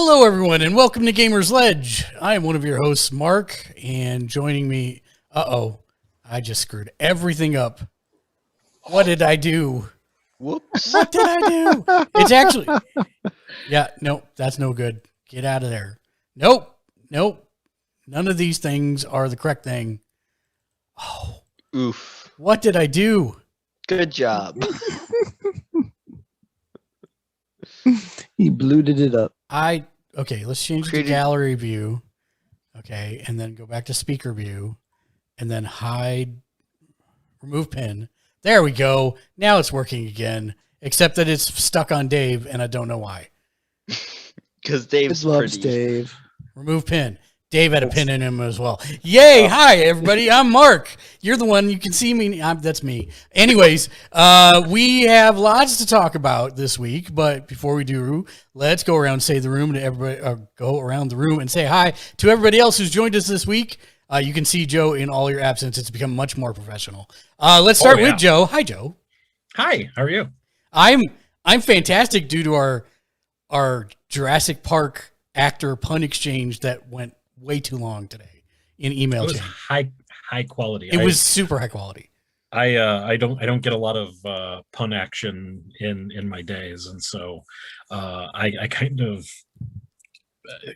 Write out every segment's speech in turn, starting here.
Hello, everyone, and welcome to Gamersledge. I am one of your hosts, Mark, and joining me... I just screwed everything up. What did I do? Whoops. What did I do? It's actually... Yeah, nope, that's no good. Get out of there. Nope. None of these things are the correct thing. Oh. Oof. What did I do? Good job. He bluted it up. Okay, let's change it to gallery view. Okay, and then go back to speaker view. And then remove pin. There we go. Now it's working again, except that it's stuck on Dave, and I don't know why. Because Dave's loves pretty. Dave. Remove pin. Dave had a pin in him as well. Yay! Hi, everybody. I'm Mark. You're the one. You can see me. That's me. Anyways, we have lots to talk about this week, but before we do, let's go around and say the room to everybody. Go around the room and say hi to everybody else who's joined us this week. You can see Joe in all your absence. It's become much more professional. Let's start with Joe. Hi, Joe. Hi. How are you? I'm fantastic due to our Jurassic Park actor pun exchange that went way too long today in email. It was high quality. It was super high quality. I don't get a lot of pun action in my days, and so I kind of.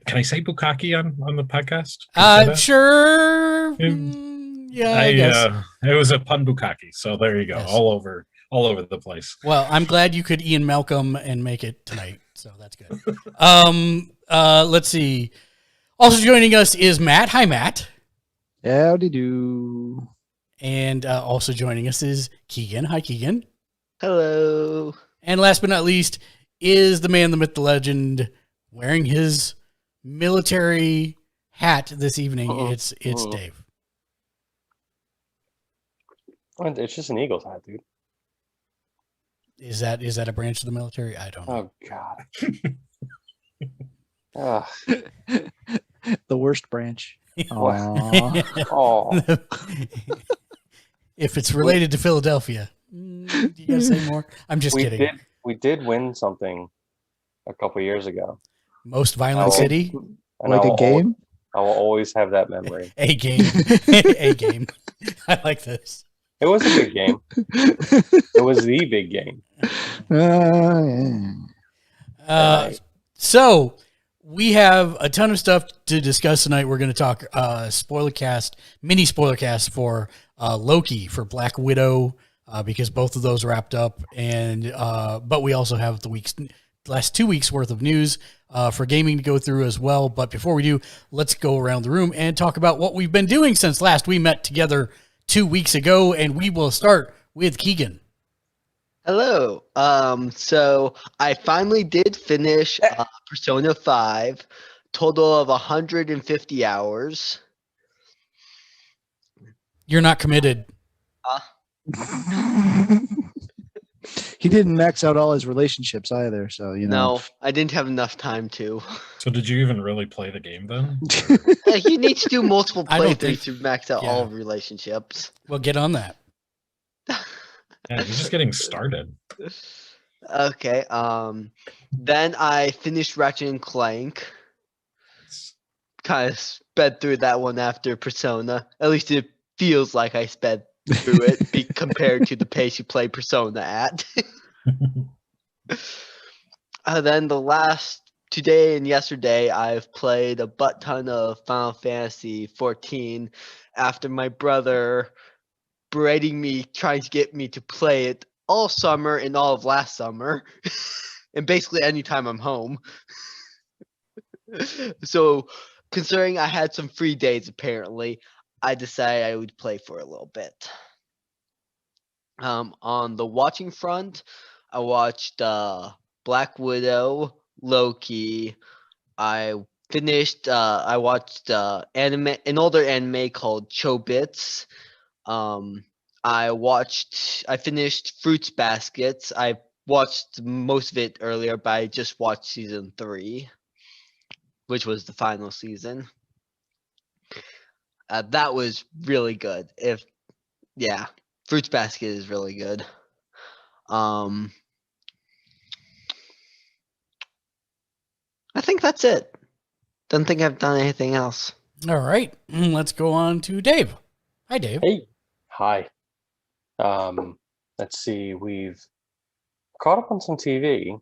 Can I say bukkake on the podcast? Sure. Yeah, I guess. It was a pun bukkake, so there you go. Yes. All over the place. Well, I'm glad you could Ian Malcolm and make it tonight, so that's good. Let's see. Also joining us is Matt. Hi, Matt. Howdy do. And also joining us is Keegan. Hi, Keegan. Hello. And last but not least is the man, the myth, the legend, wearing his military hat this evening. It's Dave. It's just an Eagles hat, dude. Is that a branch of the military? I don't know. Oh God. The worst branch. Oh. If it's related to Philadelphia, do you gotta say more? I'm just kidding. We did win something a couple years ago. Most violent city? Like a game? I will always have that memory. A game. A game. I like this. It was a big game. It was the big game. So we have a ton of stuff to discuss tonight. We're going to talk mini spoilercast for Loki, for Black Widow, because both of those wrapped up, and but we also have the last 2 weeks worth of news for gaming to go through as well. But before we do, let's go around the room and talk about what we've been doing since last we met together 2 weeks ago, and we will start with Keegan. Hello. So I finally did finish Persona 5, total of 150 hours. You're not committed. He didn't max out all his relationships either, so No, I didn't have enough time to. So did you even really play the game then? You need to do multiple I don't playthroughs to max out all relationships. Well, get on that. Yeah, you're just getting started. Okay. Then I finished Ratchet and Clank. Kind of sped through that one after Persona. At least it feels like I sped through it compared to the pace you play Persona at. Then today and yesterday, I've played a butt ton of Final Fantasy 14 after my brother berating me, trying to get me to play it all summer and all of last summer, and basically anytime I'm home. So, considering I had some free days apparently, I decided I would play for a little bit. On the watching front, I watched Black Widow, Loki. I watched an older anime called Chobits. I finished Fruits Baskets. I watched most of it earlier, but I just watched season 3, which was the final season. That was really good. Fruits Basket is really good. I think that's it. Don't think I've done anything else. All right. Let's go on to Dave. Hi, Dave. Hey, hi. Let's see. We've caught up on some TV.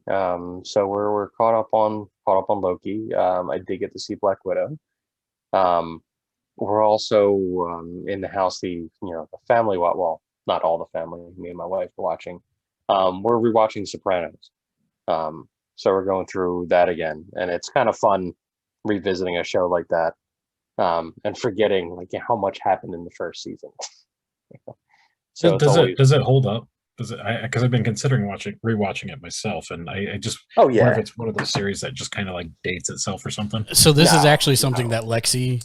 So we're caught up on Loki. I did get to see Black Widow. We're also in the house. The family. Well, not all the family. Me and my wife are watching. We're rewatching Sopranos. So we're going through that again, and it's kind of fun revisiting a show like that, and forgetting like how much happened in the first season. So does it hold up? Because I've been considering rewatching it myself, and I just wonder if it's one of those series that just kind of like dates itself or something. So this is actually something that Lexi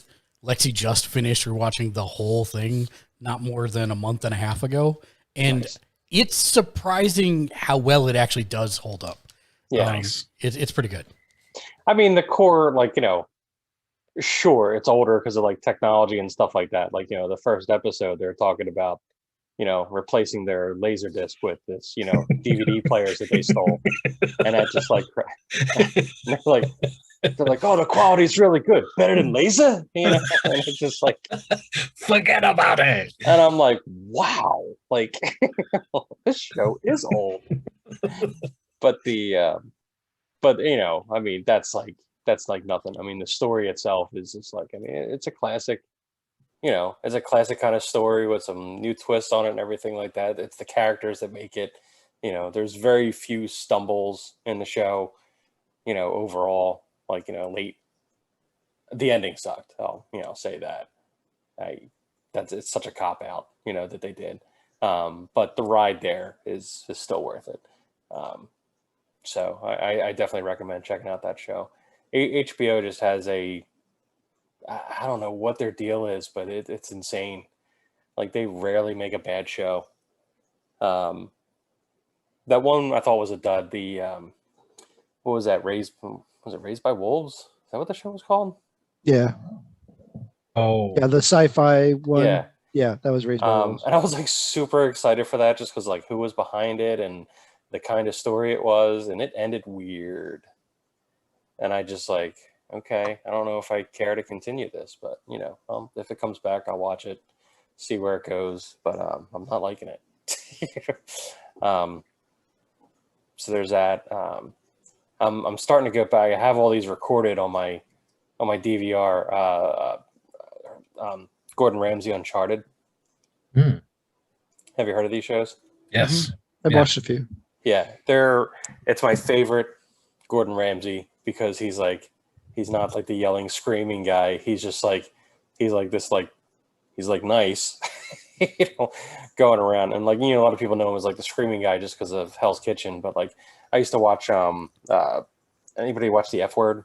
just finished rewatching the whole thing not more than a month and a half ago, and it's surprising how well it actually does hold up. Yeah, it's pretty good. I mean, the core, sure, it's older because of like technology and stuff like that. Like, the first episode they're talking about, replacing their laser disc with this, DVD players that they stole, and that just they're like, oh, the quality's really good, better than laser, and it's just like, forget about it. And I'm like, wow, like this show is old, but I mean, that's like nothing. I mean, the story itself is just like, I mean, it's a classic. It's a classic kind of story with some new twists on it and everything like that. It's the characters that make it. There's very few stumbles in the show. Overall, late. The ending sucked. I'll say that. It's such a cop out. That they did. But the ride there is still worth it. So I definitely recommend checking out that show. HBO just has I don't know what their deal is, but it's insane. Like, they rarely make a bad show. That one I thought was a dud. The what was that? Was it Raised by Wolves? Is that what the show was called? Yeah. Oh. Yeah, the sci-fi one. Yeah. Yeah, that was Raised by Wolves. And I was like super excited for that just because like who was behind it and the kind of story it was, and it ended weird. And I just like, okay, I don't know if I care to continue this, but if it comes back, I'll watch it, see where it goes. But I'm not liking it. So there's that. I'm starting to get back. I have all these recorded on my DVR. Gordon Ramsay Uncharted. Hmm. Have you heard of these shows? Yes. I've watched a few. Yeah, it's my favorite Gordon Ramsay because he's not like the yelling, screaming guy. He's just like, he's like nice, going around. And like, a lot of people know him as like the screaming guy just because of Hell's Kitchen. But like, I used to watch, anybody watch The F Word?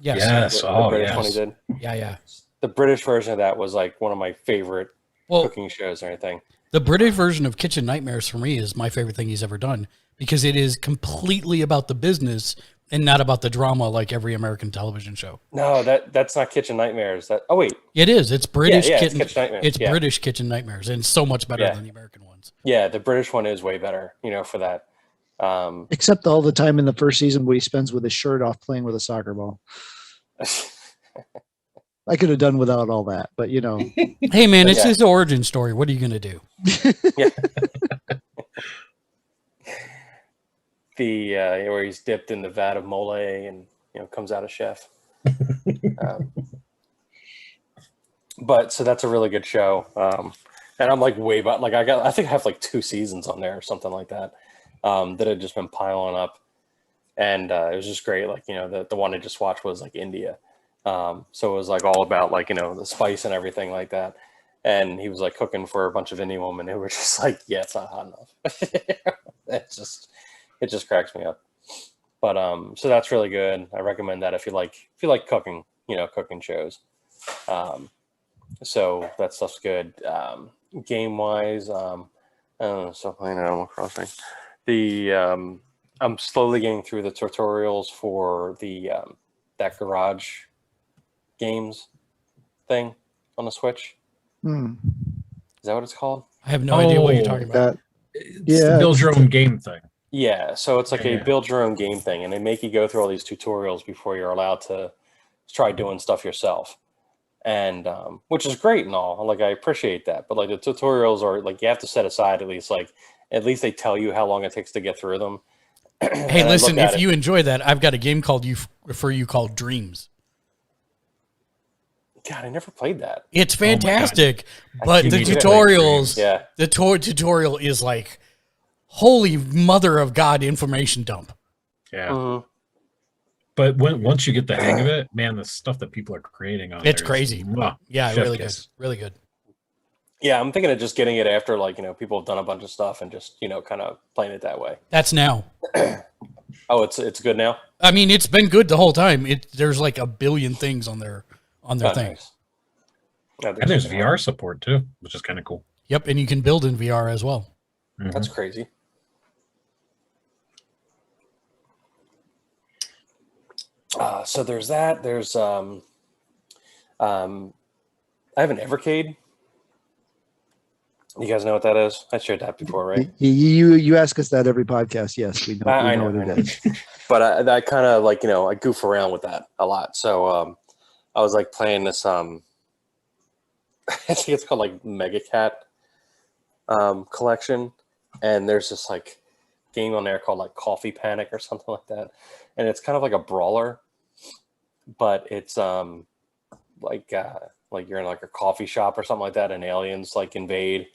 Yes. The British one he did? Yeah. The British version of that was like one of my favorite cooking shows or anything. The British version of Kitchen Nightmares for me is my favorite thing he's ever done because it is completely about the business and not about the drama like every American television show. No, that's not Kitchen Nightmares. It is. It's British. It's Kitchen Nightmares. It's British Kitchen Nightmares, and so much better than the American ones. Yeah, the British one is way better. For that. Except all the time in the first season where he spends with his shirt off playing with a soccer ball. I could have done without all that, but Hey man, it's his origin story. What are you gonna do? Yeah. Where he's dipped in the vat of mole and comes out a chef. But so that's a really good show. And I'm like way back. Like I think I have like 2 seasons on there or something like that. That had just been piling up, and it was just great. Like the one I just watched was like India. So it was like all about like the spice and everything like that. And he was like cooking for a bunch of Indian women who were just like, yeah, it's not hot enough. It just cracks me up. But so that's really good. I recommend that if you like cooking, cooking shows. So that stuff's good. Game wise, I don't know, still playing Animal Crossing. I'm slowly getting through the tutorials for that garage games thing on the Switch. Is that what it's called? I have no idea what you're talking about. It's the build your own game thing. Yeah, so it's like Yeah. a build your own game thing, and they make you go through all these tutorials before you're allowed to try doing stuff yourself. And which is great and all. Like I appreciate that, but like the tutorials are like you have to set aside at least they tell you how long it takes to get through them. Hey, And I listen, look at if it- you enjoy that, I've got a game called for you called Dreams. God, I never played that. It's my God. fantastic, but You the need to play tutorials, Yeah. the tutorial is like, holy mother of God, information dump. Yeah. Mhm. But once you get the hang of it, man, the stuff that people are creating on It's there is, crazy. mwah, Yeah, chef really kiss. good, really good. Yeah, I'm thinking of just getting it after people have done a bunch of stuff and just kind of playing it that way. That's now. Oh, it's good now. I mean, it's been good the whole time. There's like a billion things on their Oh, thing. nice. I have to And there's check it out. VR support too, which is kind of cool. Yep, and you can build in VR as well. Mhm. That's crazy. So there's that. There's I have an Evercade. You guys know what that is? I shared that before, right? You ask us that every podcast. Yes, we know. I We know know, what I it know. is. But I kind of I goof around with that a lot. So I was like playing this I think it's called like Mega Cat collection, and there's this like game on there called like Coffee Panic or something like that, and it's kind of like a brawler, but it's like you're in like a coffee shop or something like that, and aliens like invade.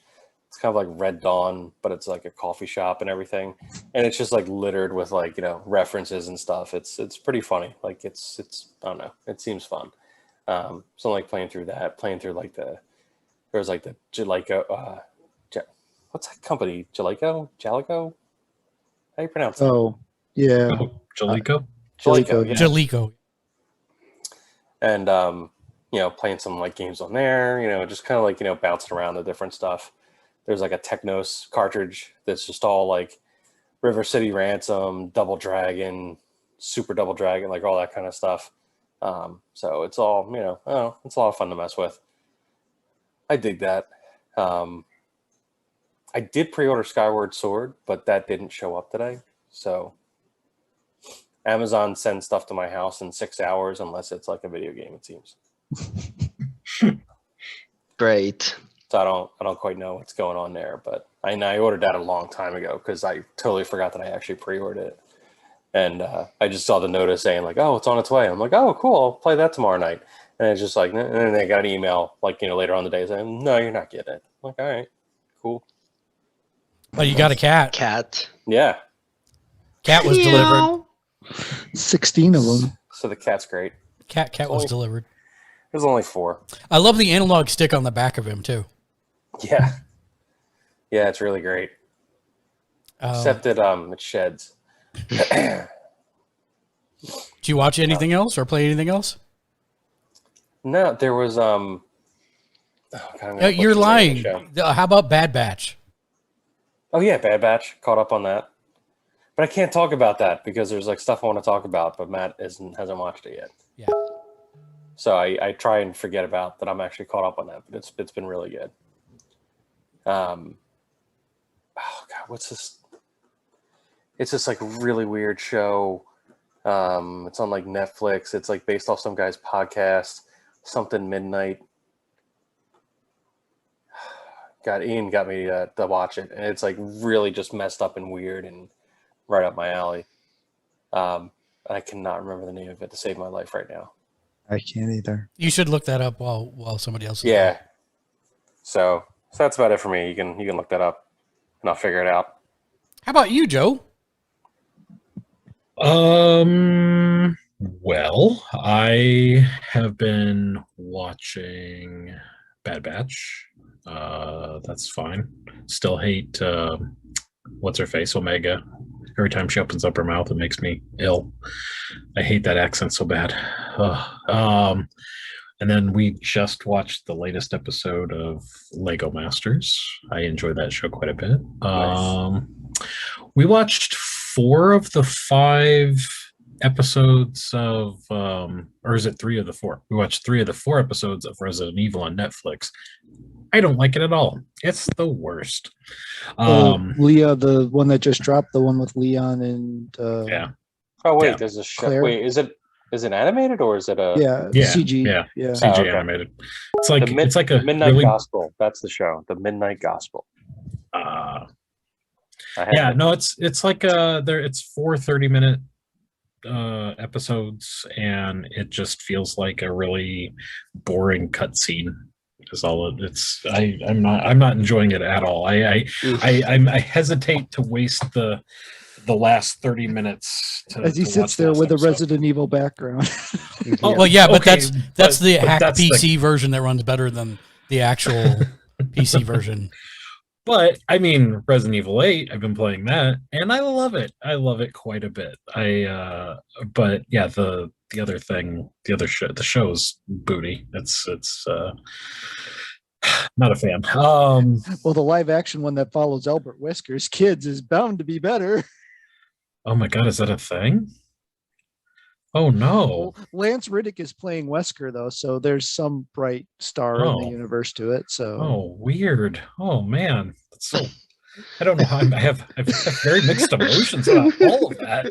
It's kind of like Red Dawn, but it's like a coffee shop and everything, and it's just like littered with like references and stuff. It's pretty funny. Like it's I don't know. It seems fun. So I'm like playing through like there was like the Jalico. What's that company? Jalico? How do you pronounce that? Oh, yeah. Oh, Jalico? Jalico, yeah. Jalico. And playing some like games on there, just kind of like bouncing around the different stuff. There's like a Technos cartridge that's just all like River City Ransom, Double Dragon, Super Double Dragon, like all that kind of stuff. So it's all it's a lot of fun to mess with. I dig that. I did pre-order Skyward Sword, but that didn't show up today. So Amazon sends stuff to my house in 6 hours unless it's like a video game, it seems. Great. So I don't quite know what's going on there, but I ordered that a long time ago because I totally forgot that I actually pre-ordered it. And I just saw the notice saying like, oh, it's on its way. I'm like, oh, cool. I'll play that tomorrow night. And it's just like, and then I got an email like, later on the day saying, no, you're not getting it. I'm like, all right, cool. But you got a cat. Cat. Yeah. Cat was delivered. 16 of them. So the cat's great. Cat was delivered. There's only 4. I love the analog stick on the back of him too. Yeah. Yeah, it's really great. Except it sheds. Did you watch anything else or play anything else? No, there was oh, God, I'm gonna You're butcher the name of lying. the show. How about Bad Batch? Oh yeah, Bad Batch. Caught up on that. But I can't talk about that because there's like stuff I want to talk about, but Matt hasn't watched it yet. Yeah. So I try and forget about that I'm actually caught up on that, but it's been really good. Oh God, what's this? It's this like really weird show. It's on like Netflix. It's like based off some guy's podcast, something midnight. God, Ian got me to watch it, and it's like really just messed up and weird and right up my alley. I cannot remember the name of it to save my life right now. I can't either. You should look that up while somebody else is Yeah. So that's about it for me. You can look that up, and I'll figure it out. How about you, Joe? Well, I have been watching Bad Batch. That's fine. Still hate what's her face, Omega. Every time she opens up her mouth, it makes me ill. I hate that accent so bad. And then we just watched the latest episode of Lego Masters. I enjoyed that show quite a bit. Nice. We watched 4 of the 5 episodes of, or is it 3 of the 4? We watched 3 of the 4 episodes of Resident Evil on Netflix. I don't like it at all. It's the worst. Leah, the one that just dropped, the one with Leon and Yeah. Oh wait, Yeah. there's a show. Claire? Wait, is it animated or is it a CG? Yeah. Yeah. CG okay. animated. It's like the a Midnight really Gospel? That's the show. The Midnight Gospel. yeah, no, it's like it's 4 30-minute episodes, and it just feels like a really boring cutscene. Is all it's. I'm not enjoying it at all. I hesitate to waste the last 30 minutes As he sits there with a Resident Evil background. Oh well, yeah, but Okay, that's the but hack that's PC version that runs better than the actual PC version. But I mean, Resident Evil 8, I've been playing that, and I love it. I love it quite a bit. But yeah, the other thing, the show's booty. It's not a fan. Well, the live action one that follows Albert Wesker's kids is bound to be better. Oh my God, is that a thing? Oh no. Well, Lance Riddick is playing Wesker though, so there's some bright star in the universe to it. So oh, weird. Oh man, that's so. I don't know how I have very mixed emotions about all of that.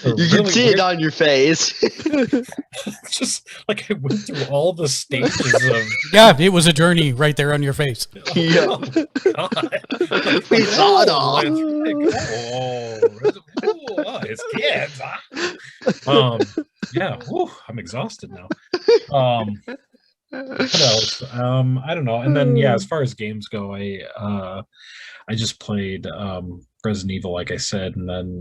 You can see it on your face. Just like I went through all the stages of. Yeah, it was a journey right there on your face. Yeah. Oh, God. We saw it all. Oh, his kids. Huh? Yeah. Whew, I'm exhausted now. What else? I don't know. And then yeah, as far as games go, I just played Resident Evil, like I said, and then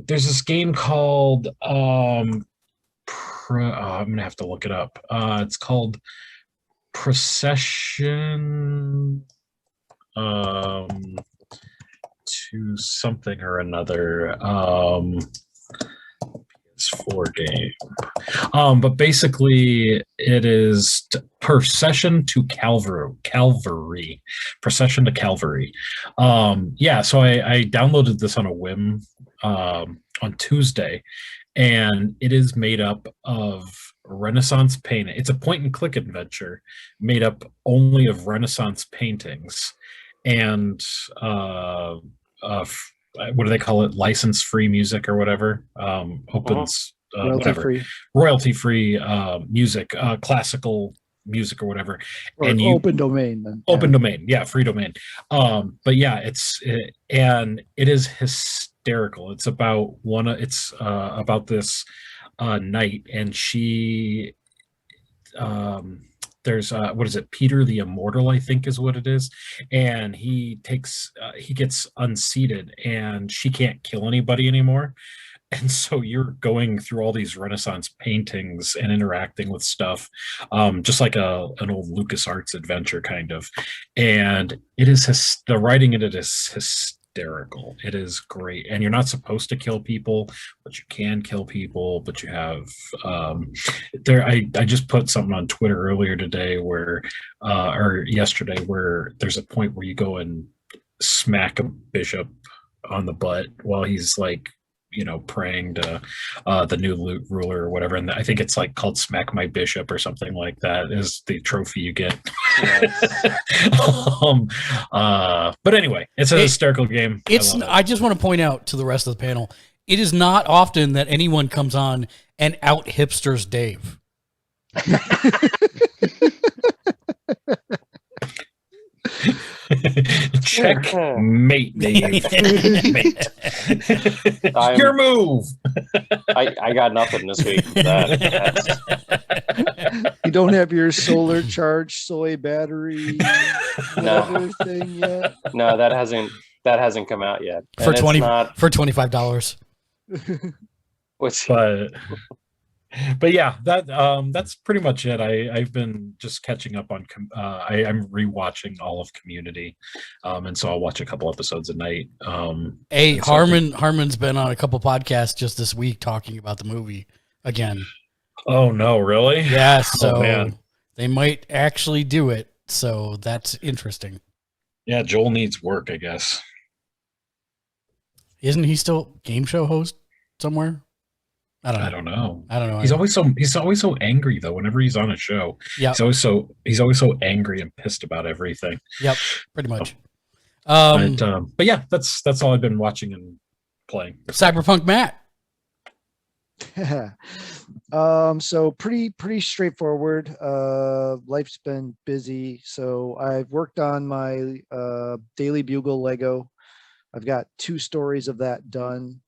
there's this game called I'm gonna have to look it up. It's called Procession to something or another. PS4 game. But basically it is Procession to Calvary. Procession to Calvary. Yeah, so I downloaded this on a whim on Tuesday, and it is made up of Renaissance painting. It's a point and click adventure made up only of Renaissance paintings and what do they call it? License-free music or whatever. Opens royalty-free music, classical music or whatever. Or and open domain. Then. Open domain, yeah, free domain. But yeah, and it is hysterical. It's about about this knight, and she there's what is it, Peter the Immortal, I think is what it is, and he gets unseated and she can't kill anybody anymore, and so you're going through all these Renaissance paintings and interacting with stuff, just like an old LucasArts adventure kind of, and it is the writing in it is hysterical. It is great, and you're not supposed to kill people, but you can kill people. But you have I just put something on Twitter earlier today or yesterday where there's a point where you go and smack a bishop on the butt while he's like, praying to the new ruler or whatever, and I think it's like called "Smack My Bishop" or something like that is the trophy you get. But anyway, it's a hysterical game. I just want to point out to the rest of the panel, it is not often that anyone comes on and out hipsters Dave. Checkmate, Dave. Mate. Your move. I got nothing this week for that. You don't have your solar charged soy battery thing yet? No, that hasn't come out yet. For $25. But yeah, that's pretty much it. I've been just catching up on. I'm rewatching all of Community, and so I'll watch a couple episodes a night. Harmon's been on a couple podcasts just this week talking about the movie again. Oh no, really? Yeah, so they might actually do it. So that's interesting. Yeah, Joel needs work, I guess. Isn't he still game show host somewhere? I I don't know. I don't know. He's always so angry though. Whenever he's on a show, Yeah. he's always so angry and pissed about everything. Yep. Pretty much. But yeah, that's all I've been watching and playing. Cyberpunk Matt. So pretty straightforward. Life's been busy, so I've worked on my Daily Bugle Lego. I've got 2 stories of that done,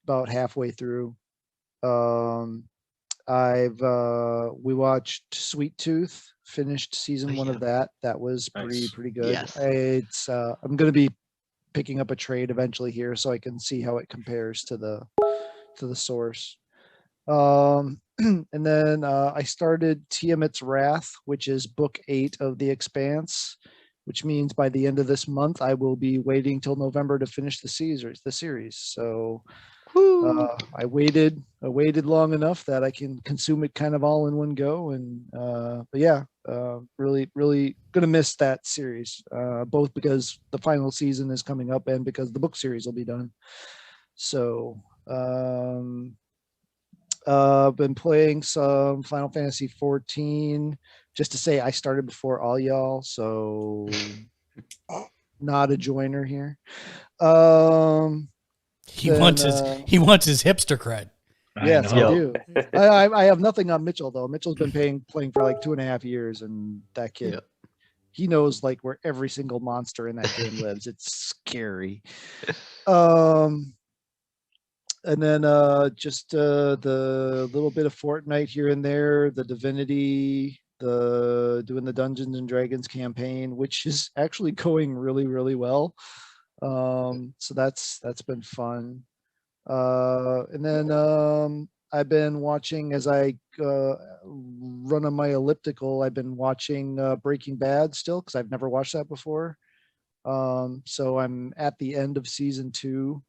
about halfway through. We watched Sweet Tooth, finished season 1 of that. That was Nice. pretty good. Yes. I'm going to be picking up a trade eventually here, so I can see how it compares to the source. And then I started Tiamat's Wrath, which is book 8 of The Expanse, which means by the end of this month I will be waiting till November to finish the series. So I waited long enough that I can consume it kind of all in one go. And but yeah, really gonna miss that series, both because the final season is coming up and because the book series will be done. So been playing some Final Fantasy 14. Just to say, I started before all y'all, so not a joiner here. He wants his hipster cred. Yes, I know. do. I have nothing on Mitchell though. Mitchell's been playing for like 2.5 years, and that kid, he knows like where every single monster in that game lives. It's scary. And then just the little bit of Fortnite here and there, the Divinity, doing the Dungeons and Dragons campaign, which is actually going really well. So that's been fun. And then I've been watching, as I run on my elliptical, I've been watching Breaking Bad still, because I've never watched that before. So I'm at the end of season 2.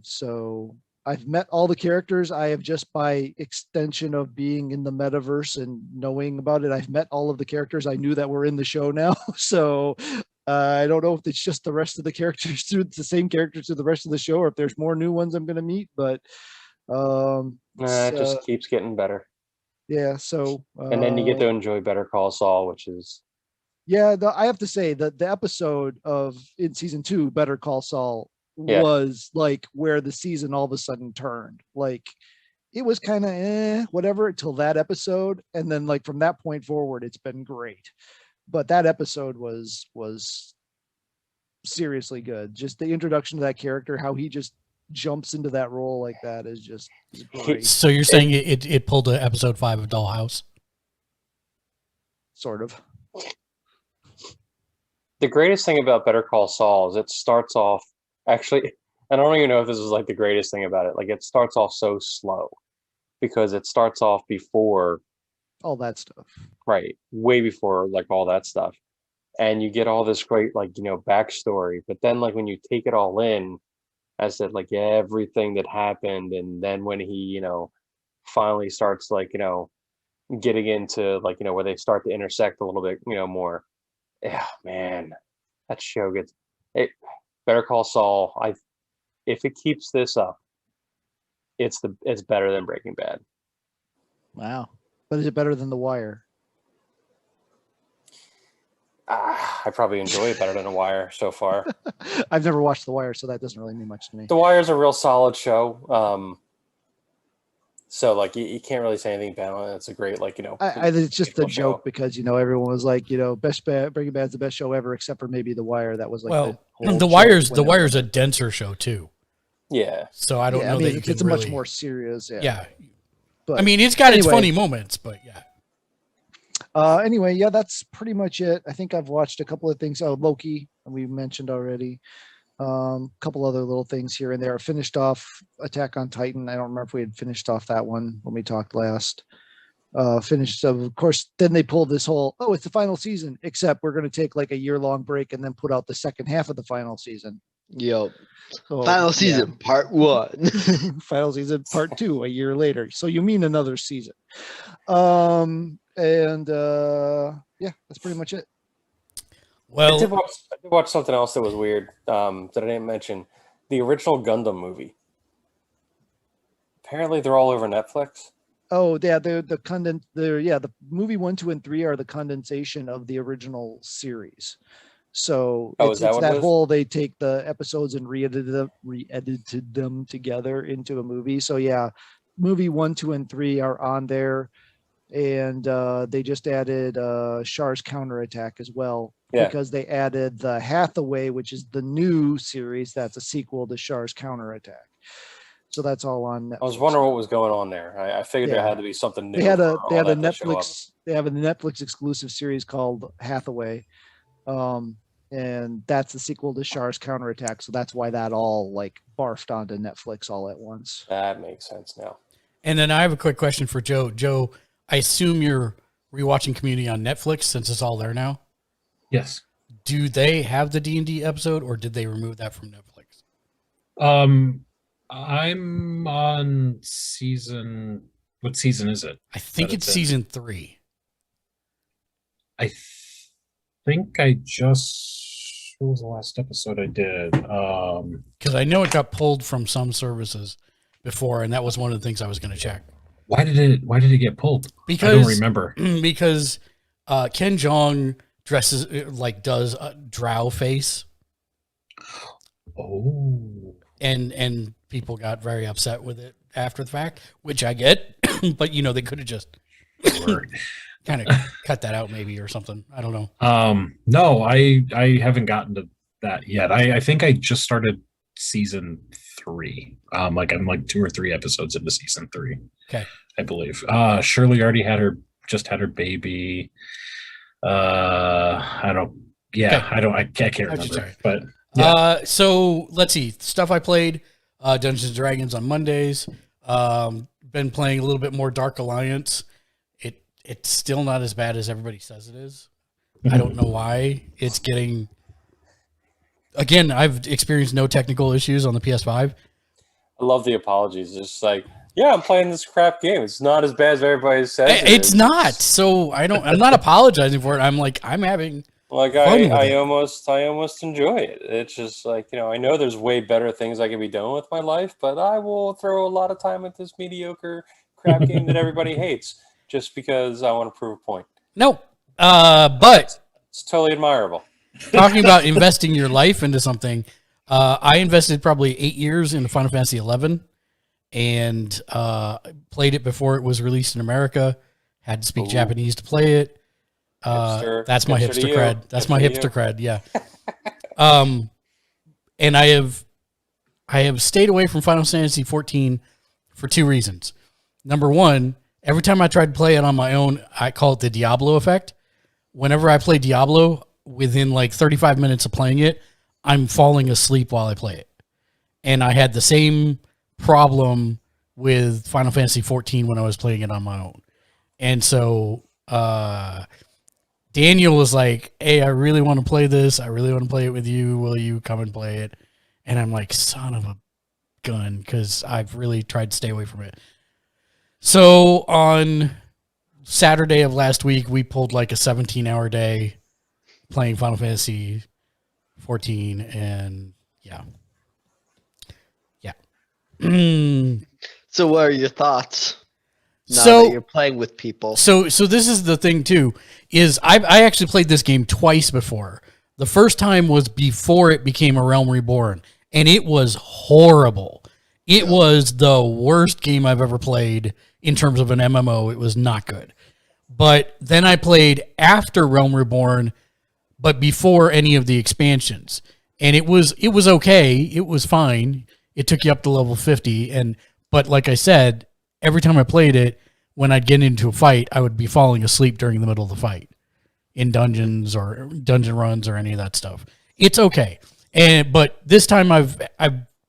So I've met all the characters. I have, just by extension of being in the metaverse and knowing about it, I've met all of the characters I knew that were in the show now. So I don't know if it's just the rest of the characters through the same characters through the rest of the show, or if there's more new ones I'm going to meet, but it just keeps getting better. Yeah. So and then you get to enjoy Better Call Saul, which is I have to say that the episode in season 2, Better Call Saul, was like where the season all of a sudden turned. Like it was kind of whatever until that episode, and then like from that point forward it's been great. But that episode was seriously good. Just the introduction to that character, how he just jumps into that role like that is great. So you're saying it pulled to episode 5 of Dollhouse? Sort of. The greatest thing about Better Call Saul is it starts off, actually, I don't even know if this is like the greatest thing about it. Like it starts off so slow because it starts off before all that stuff. Right. Way before like all that stuff. And you get all this great, like, backstory. But then like when you take it all in, as that like everything that happened, and then when he, finally starts like, getting into like, where they start to intersect a little bit, more. Yeah, man. That show gets it. Better Call Saul. If it keeps this up, it's better than Breaking Bad. Wow. But is it better than The Wire? I probably enjoy it better than The Wire so far. I've never watched The Wire, so that doesn't really mean much to me. The Wire is a real solid show. So like you can't really say anything bad. It's a great it's just the joke because everyone was like Breaking Bad's the best show ever except for maybe The Wire. That was like the Wire's a denser show too. Yeah. So I don't know that you can it's really... much more serious. Yeah. But I mean, it's got its funny moments, but yeah. Anyway, that's pretty much it. I think I've watched a couple of things. Oh, Loki, we mentioned already. Couple other little things here and there. I finished off Attack on Titan. I don't remember if we had finished off that one when we talked last. Finished, of course, then they pulled this whole, it's the final season, except we're going to take like a year-long break and then put out the second half of the final season. Yep. So, final season, part 1. Final season, part 2, a year later. So you mean another season. That's pretty much it. Well, I did watch something else that was weird that I didn't mention. The original Gundam movie. Apparently, they're all over Netflix. Oh, yeah, the movie 1, 2, and 3 are the condensation of the original series. So Is that it's what that it is? whole, they take the episodes and re-edited them together into a movie. So yeah, movie 1, 2, and 3 are on there, and they just added Char's Counterattack as well, Yeah. because they added the Hathaway, which is the new series that's a sequel to Char's Counterattack. So that's all on Netflix. I was wondering what was going on there. I figured there had to be something new. They had a for all that to show up. They have a Netflix exclusive series called Hathaway, and that's the sequel to Char's Counterattack. So that's why that all like barfed onto Netflix all at once. That makes sense now. And then I have a quick question for Joe. Joe, I assume you're rewatching Community on Netflix since it's all there now. Yes. Do they have the D&D episode, or did they remove that from Netflix? I'm on season. What season is it? I think it's season 3. I think I just. What was the last episode I did? Because I know it got pulled from some services before, and that was one of the things I was going to check. Why did it get pulled? Because I don't remember. Because Ken Jeong does a drow face. Oh. And people got very upset with it after the fact, which I get, but they could have just kind of cut that out maybe or something. I don't know. No, I haven't gotten to that yet. I think I just started season 3. I'm like 2 or 3 episodes into season 3. Okay. I believe. Shirley already had her baby. I can't remember. But yeah. So let's see. Stuff I played, Dungeons and Dragons on Mondays. Been playing a little bit more Dark Alliance. It's still not as bad as everybody says it is. I don't know why. It's getting. Again, I've experienced no technical issues on the PS5. I love the apologies. It's like, yeah, I'm playing this crap game. It's not as bad as everybody says. It's not. So I'm not apologizing for it. I'm having. Like I almost enjoy it. It's just like, I know there's way better things I can be doing with my life, but I will throw a lot of time at this mediocre crap game that everybody hates just because I want to prove a point. No, but it's totally admirable. Talking about investing your life into something, I invested probably 8 years into Final Fantasy 11 and played it before it was released in America. Had to speak Japanese to play it. That's my hipster cred. That's my hipster cred. Yeah. And I have stayed away from Final Fantasy 14 for 2 reasons. Number one, every time I tried to play it on my own, I call it the Diablo effect. Whenever I play Diablo, within like 35 minutes of playing it, I'm falling asleep while I play it. And I had the same problem with Final Fantasy 14 when I was playing it on my own. And so, Daniel was like, hey, I really want to play this. I really want to play it with you. Will you come and play it? And I'm like, son of a gun, because I've really tried to stay away from it. So on Saturday of last week, we pulled like a 17-hour day playing Final Fantasy 14, and yeah. So what are your thoughts now that you're playing with people? So this is the thing too, is I actually played this game twice before. The first time was before it became A Realm Reborn, and it was horrible. It was the worst game I've ever played in terms of an MMO. It was not good. But then I played after Realm Reborn, but before any of the expansions. And it was okay. It was fine. It took you up to level 50. But like I said, every time I played it, when I'd get into a fight, I would be falling asleep during the middle of the fight in dungeons or dungeon runs or any of that stuff. It's okay. But this time I've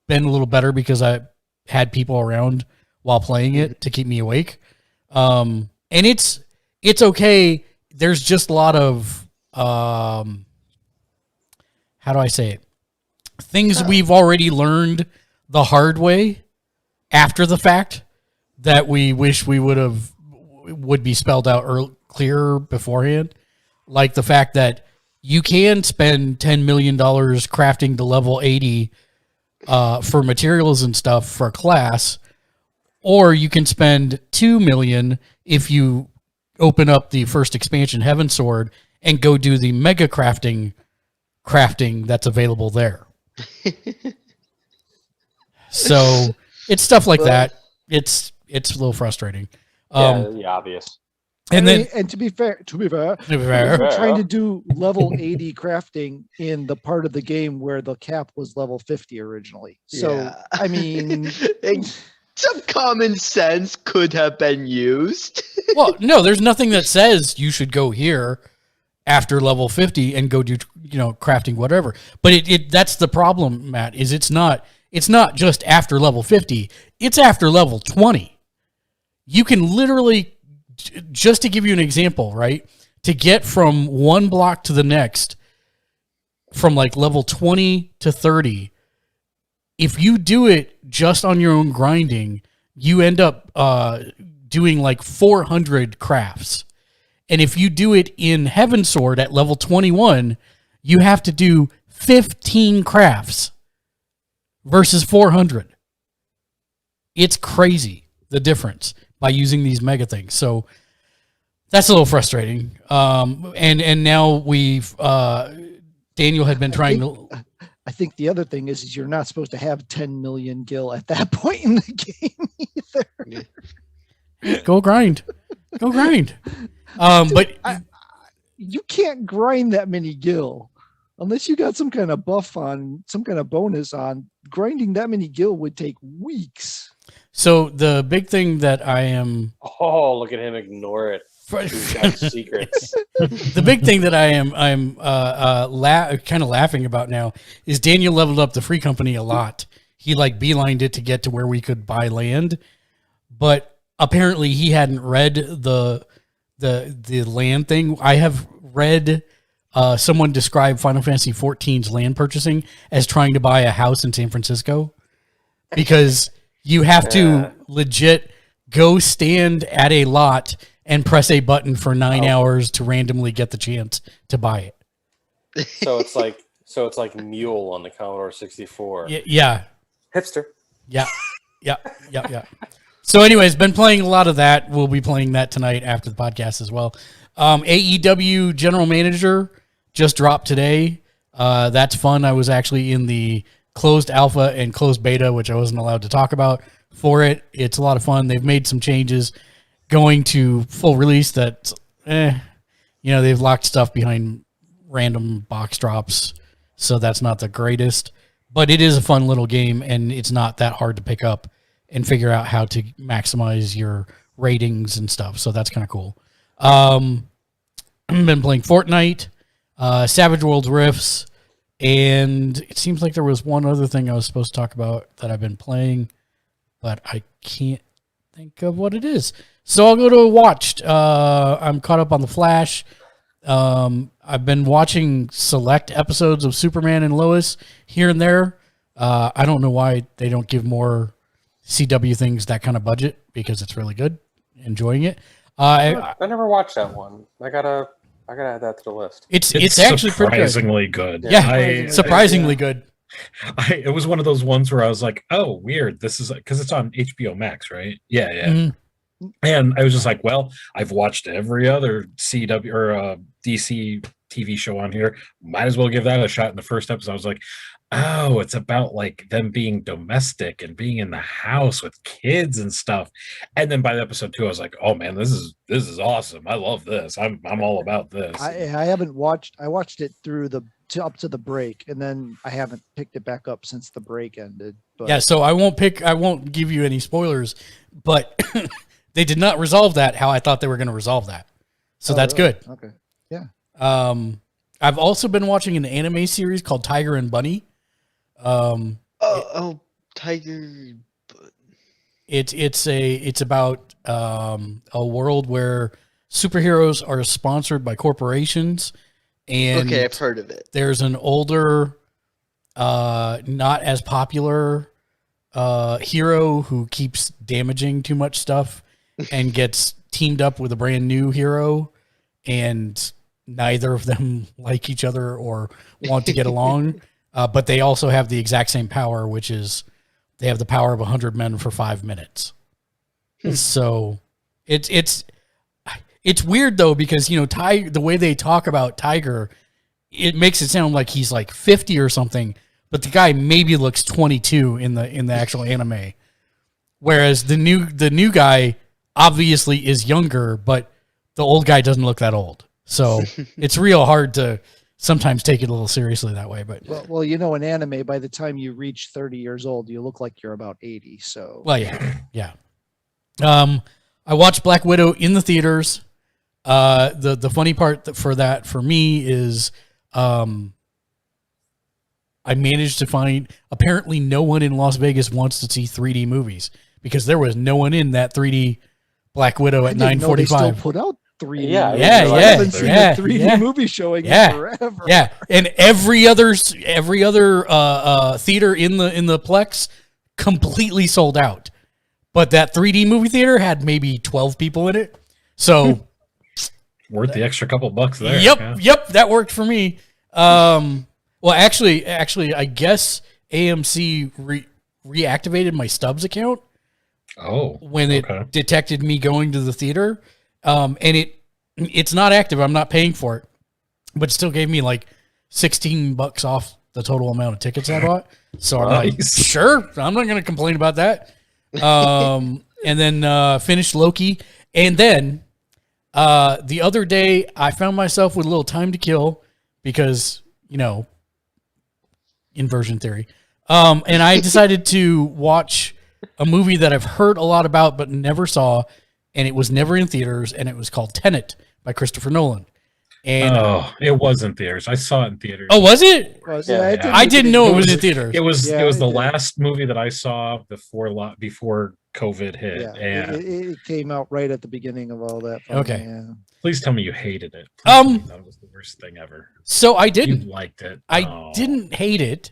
been a little better because I had people around while playing it to keep me awake. And it's okay. There's just a lot of, how do I say it? Things we've already learned the hard way after the fact that we wish we would be spelled out clearer beforehand. Like the fact that you can spend $10 million crafting to level 80 for materials and stuff for a class, or you can spend 2 million if you open up the first expansion, Heaven Sword, and go do the mega crafting that's available there. So it's stuff like that. It's a little frustrating. The obvious. And And then, and to be fair, fair. we're trying to do level 80 crafting in the part of the game where the cap was level 50 originally. So Yeah. I mean, Some common sense could have been used. well, no, there's nothing that says you should go here after level 50 and go do, crafting whatever. But that's the problem, Matt, is it's not just after level 50, it's after level 20. You can literally, just to give you an example, right? To get from one block to the next, from like level 20 to 30, if you do it just on your own grinding, you end up doing like 400 crafts. And if you do it in Heaven Sword at level 21, you have to do 15 crafts versus 400. It's crazy, the difference by using these mega things. So that's a little frustrating. And now we've Daniel had been trying to. I think the other thing is you're not supposed to have 10 million gil at that point in the game either. Go grind. But You can't grind that many gil unless you got some kind of buff on, some kind of bonus on. Grinding that many gil would take weeks. so the big thing that I am. Oh, look at him ignore it. He's got secrets. The big thing that I'm kind of laughing about now is Daniel leveled up the free company a lot. He like beelined it to get to where we could buy land, but apparently he hadn't read the land thing. I have read someone describe Final Fantasy XIV's land purchasing as trying to buy a house in San Francisco, because you have to legit go stand at a lot and press a button for 9 hours to randomly get the chance to buy it. So it's like Mule on the Commodore 64. Yeah. Hipster. Yeah. So anyways, been playing a lot of that. We'll be playing that tonight after the podcast as well. AEW General Manager just dropped today. That's fun. I was actually in the closed alpha and closed beta, which I wasn't allowed to talk about for it. It's a lot of fun. They've made some changes going to full release that, they've locked stuff behind random box drops. So that's not the greatest, but it is a fun little game, and it's not that hard to pick up and figure out how to maximize your ratings and stuff. So that's kind of cool. I've been playing Fortnite, Savage Worlds Rifts, and it seems like there was one other thing I was supposed to talk about that I've been playing, but I can't think of what it is. So I'll go to Watched. I'm caught up on The Flash. I've been watching select episodes of Superman and Lois here and there. I don't know why they don't give more CW things that kind of budget, because it's really good. Enjoying it. I never watched that one. I gotta add that to the list. It's actually pretty good. Surprisingly good. Yeah, surprisingly good. It was one of those ones where I was like, "Oh, weird. This is because it's on HBO Max, right?" Yeah. Mhm. And I was just like, "Well, I've watched every other CW or DC TV show on here. Might as well give that a shot." In the first episode, I was like, "Oh, it's about like them being domestic and being in the house with kids and stuff." And then by episode 2, I was like, "Oh man, this is awesome. I love this. I'm all about this." I haven't watched. I watched it through up to the break, and then I haven't picked it back up since the break ended. But Yeah, so I won't give you any spoilers, but they did not resolve that how I thought they were going to resolve that. So that's really? good. Okay. Yeah. I've also been watching an anime series called Tiger and Bunny. Tiger. It's about a world where superheroes are sponsored by corporations, and Okay, I've heard of it. there's an older, not as popular hero who keeps damaging too much stuff and gets teamed up with a brand new hero, and neither of them like each other or want to get along. But they also have the exact same power, which is they have the power of 100 men for 5 minutes. So it's weird though, because the way they talk about Tiger, it makes it sound like he's like 50 or something, but the guy maybe looks 22 in the actual anime, whereas the new guy obviously is younger, but the old guy doesn't look that old. So it's real hard to sometimes take it a little seriously that way. But well, in anime, by the time you reach 30 years old, you look like you're about 80. So well, yeah. I watched Black Widow in the theaters. The funny part for me is, I managed to find, apparently no one in Las Vegas wants to see 3D movies, because there was no one in that 3D Black Widow at 9:45. They still put out 3D. Yeah, movies. I haven't seen a 3D movie showing in forever. Yeah, and every other theater in the Plex completely sold out, but that 3D movie theater had maybe 12 people in it. So worth the extra couple bucks there. Yep, that worked for me. Well, actually, I guess AMC reactivated my Stubbs account. Oh, when it detected me going to the theater, and it's not active. I'm not paying for it, but it still gave me like $16 off the total amount of tickets I bought. So I'm like, sure, I'm not going to complain about that. And then finished Loki, and then the other day I found myself with a little time to kill because inversion theory, and I decided to watch a movie that I've heard a lot about but never saw, and it was never in theaters, and it was called Tenet by Christopher Nolan. And it was in theaters. I saw it in theaters. Oh, was it? Yeah. I didn't know it was in theaters. It was the last movie that I saw before COVID hit. Yeah, it came out right at the beginning of all that. Okay. Yeah. Please tell me you hated it. That was the worst thing ever. So I didn't. You liked it. I didn't hate it.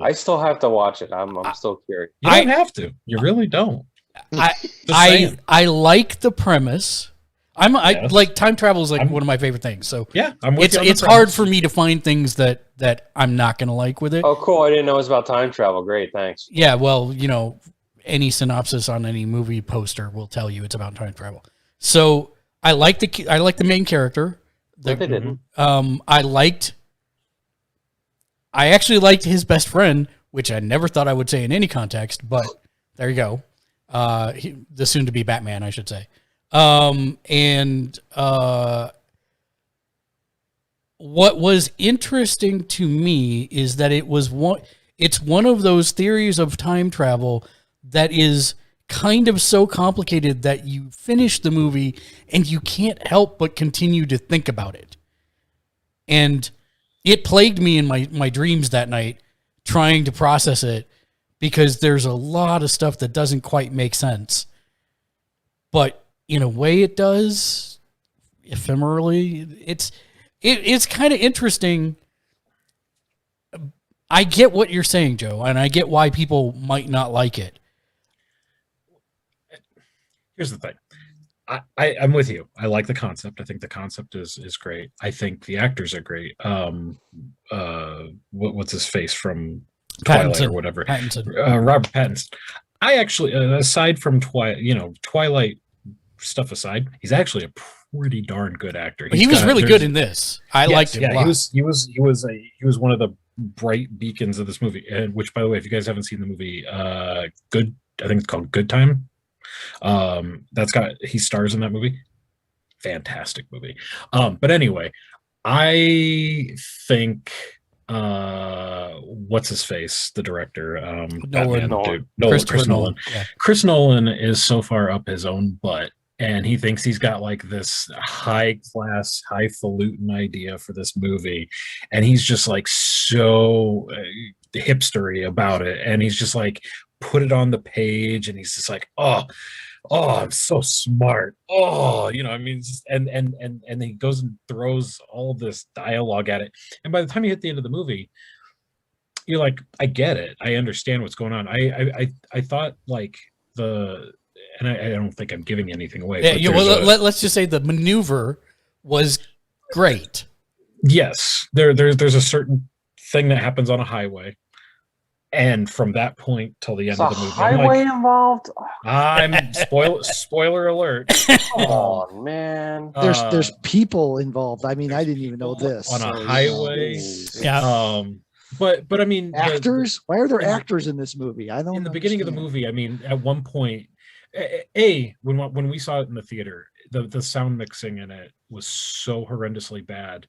I still have to watch it. I'm still curious. You don't have to. You really don't. I like the premise. I like time travel is like one of my favorite things. So yeah, I'm with you on the it's hard for me to find things that I'm not going to like with it. Oh, cool! I didn't know it was about time travel. Great, thanks. Yeah, well, any synopsis on any movie poster will tell you it's about time travel. So I like the main character. They didn't. I actually liked his best friend, which I never thought I would say in any context, but there you go. The soon-to-be Batman, I should say. What was interesting to me is that it's one of those theories of time travel that is kind of so complicated that you finish the movie and you can't help but continue to think about it. And it plagued me in my dreams that night trying to process it, because there's a lot of stuff that doesn't quite make sense. But in a way it does, ephemerally. It's kind of interesting. I get what you're saying, Joe, and I get why people might not like it. Here's the thing. I'm with you. I like the concept. I think the concept is great. I think the actors are great. What's his face from Twilight or whatever? Robert Pattinson. I actually, aside from Twilight stuff aside, he's actually a pretty darn good actor. He was really good in this. I liked him. Yeah, a lot. he was one of the bright beacons of this movie. And which, by the way, if you guys haven't seen the movie, I think it's called Good Time. He stars in that movie. Fantastic movie. But anyway, I think what's his face, the director, Chris Nolan. Yeah. Chris Nolan is so far up his own butt, and he thinks he's got like this high class, highfalutin idea for this movie, and he's just like so hipstery about it, and he's just like put it on the page, and he's just like, oh, I'm so smart. And he goes and throws all this dialogue at it. And by the time you hit the end of the movie, you're like, I get it. I understand what's going on. I thought like and I don't think I'm giving anything away. Yeah, let's just say the maneuver was great. Yes, there's a certain thing that happens on a highway, And from that point till the end Is a of the movie, highway involved? I'm spoiler alert. Come on, man. There's people involved. I mean, I didn't even know people this. on a so- highway. Yeah. But I mean, Actors? Why are there in the- actors in this movie? I don't. in the beginning of the understand. movie, I mean, at one point, when we saw it in the theater, the sound mixing in it was so horrendously bad.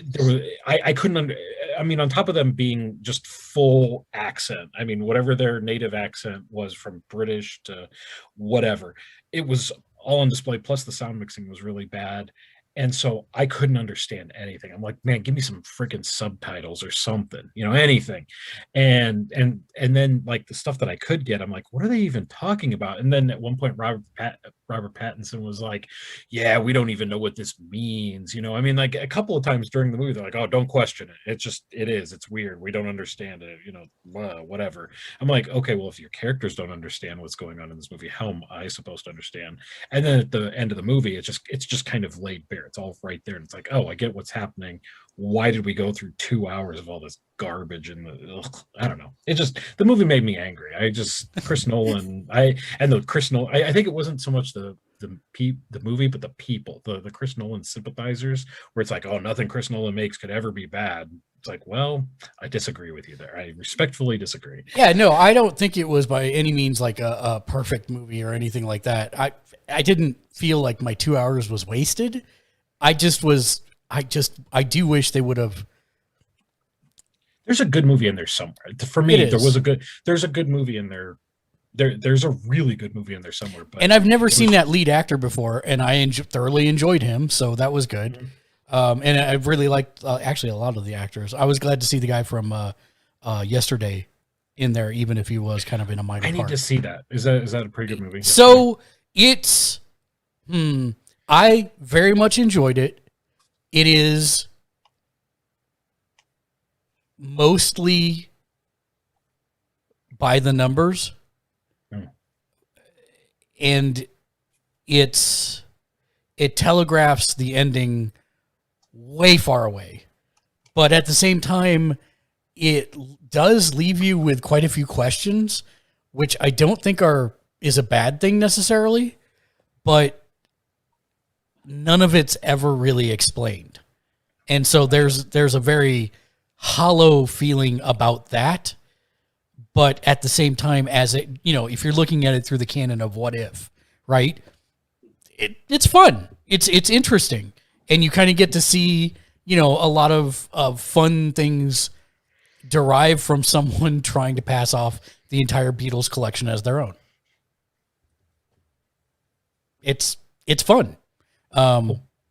There was I couldn't I mean, on top of them being just full accent, I mean, whatever their native accent was, from British to whatever, it was all on display. Plus the sound mixing was really bad. And so I couldn't understand anything. I'm like, man, give me some freaking subtitles or something, anything. And then, like, the stuff that I could get, I'm like, what are they even talking about? And then at one point, Robert Pattinson was like, yeah, we don't even know what this means. I mean, like, a couple of times during the movie, they're like, oh, don't question it. It's weird. We don't understand it, whatever. I'm like, okay, well, if your characters don't understand what's going on in this movie, how am I supposed to understand? And then at the end of the movie, it's just kind of laid bare. It's all right there. And it's like, oh, I get what's happening. Why did we go through 2 hours of all this garbage? And I don't know. The movie made me angry. Chris Nolan, I think it wasn't so much the movie, but the people, the Chris Nolan sympathizers, where it's like, oh, nothing Chris Nolan makes could ever be bad. It's like, well, I disagree with you there. I respectfully disagree. Yeah, no, I don't think it was by any means like a perfect movie or anything like that. I didn't feel like my 2 hours was wasted. I do wish they would have. There's a good movie in there somewhere. For me, there's a good movie in there. There's a really good movie in there somewhere. But and I've never seen that lead actor before, and I thoroughly enjoyed him, so that was good. Mm-hmm. And I really liked actually a lot of the actors. I was glad to see the guy from Yesterday in there, even if he was kind of in a minor part. I need to see that. Is that a pretty good movie? So it's, I very much enjoyed it. It is mostly by the numbers, and it telegraphs the ending way far away, but at the same time, it does leave you with quite a few questions, which I don't think is a bad thing necessarily, but none of it's ever really explained. And so there's a very hollow feeling about that. But at the same time, as it, if you're looking at it through the canon of what if, right? It's fun. It's interesting. And you kind of get to see, a lot of fun things derived from someone trying to pass off the entire Beatles collection as their own. It's fun.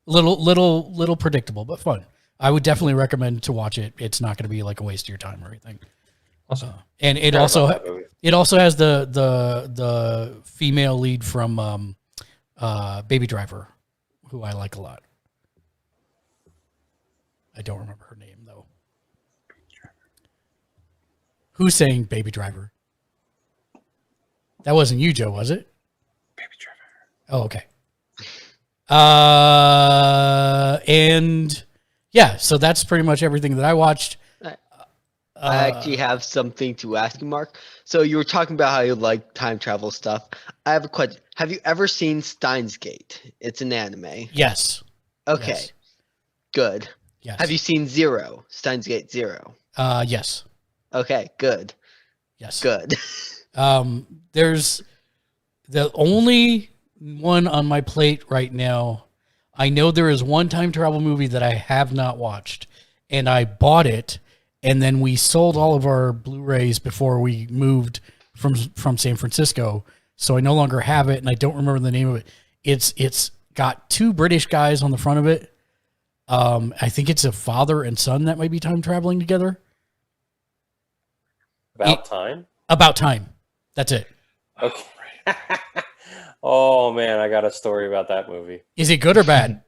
Little predictable, but fun. I would definitely recommend to watch it. It's not going to be like a waste of your time or anything. Awesome. And it also has the female lead from Baby Driver, who I like a lot. I don't remember her name though. Who's saying Baby Driver? That wasn't you, Joe, was it? Baby Driver. Oh, okay. And yeah, so that's pretty much everything that I watched. I actually have something to ask you, Mark. So you were talking about how you like time travel stuff. I have a question. Have you ever seen Steins Gate? It's an anime. Yes. Okay. Yes. Good. Yes. Have you seen Zero? Steins Gate Zero. Yes. Okay, good. Yes. Good. There's the only one on my plate right now. I know there is one time travel movie that I have not watched, and I bought it, and then we sold all of our Blu-rays before we moved from San Francisco, so I no longer have it, and I don't remember the name of it. It's got two British guys on the front of it. I think it's a father and son that might be time traveling together. About time? About time. That's it. Okay. Oh man, I got a story about that movie. Is it good or bad?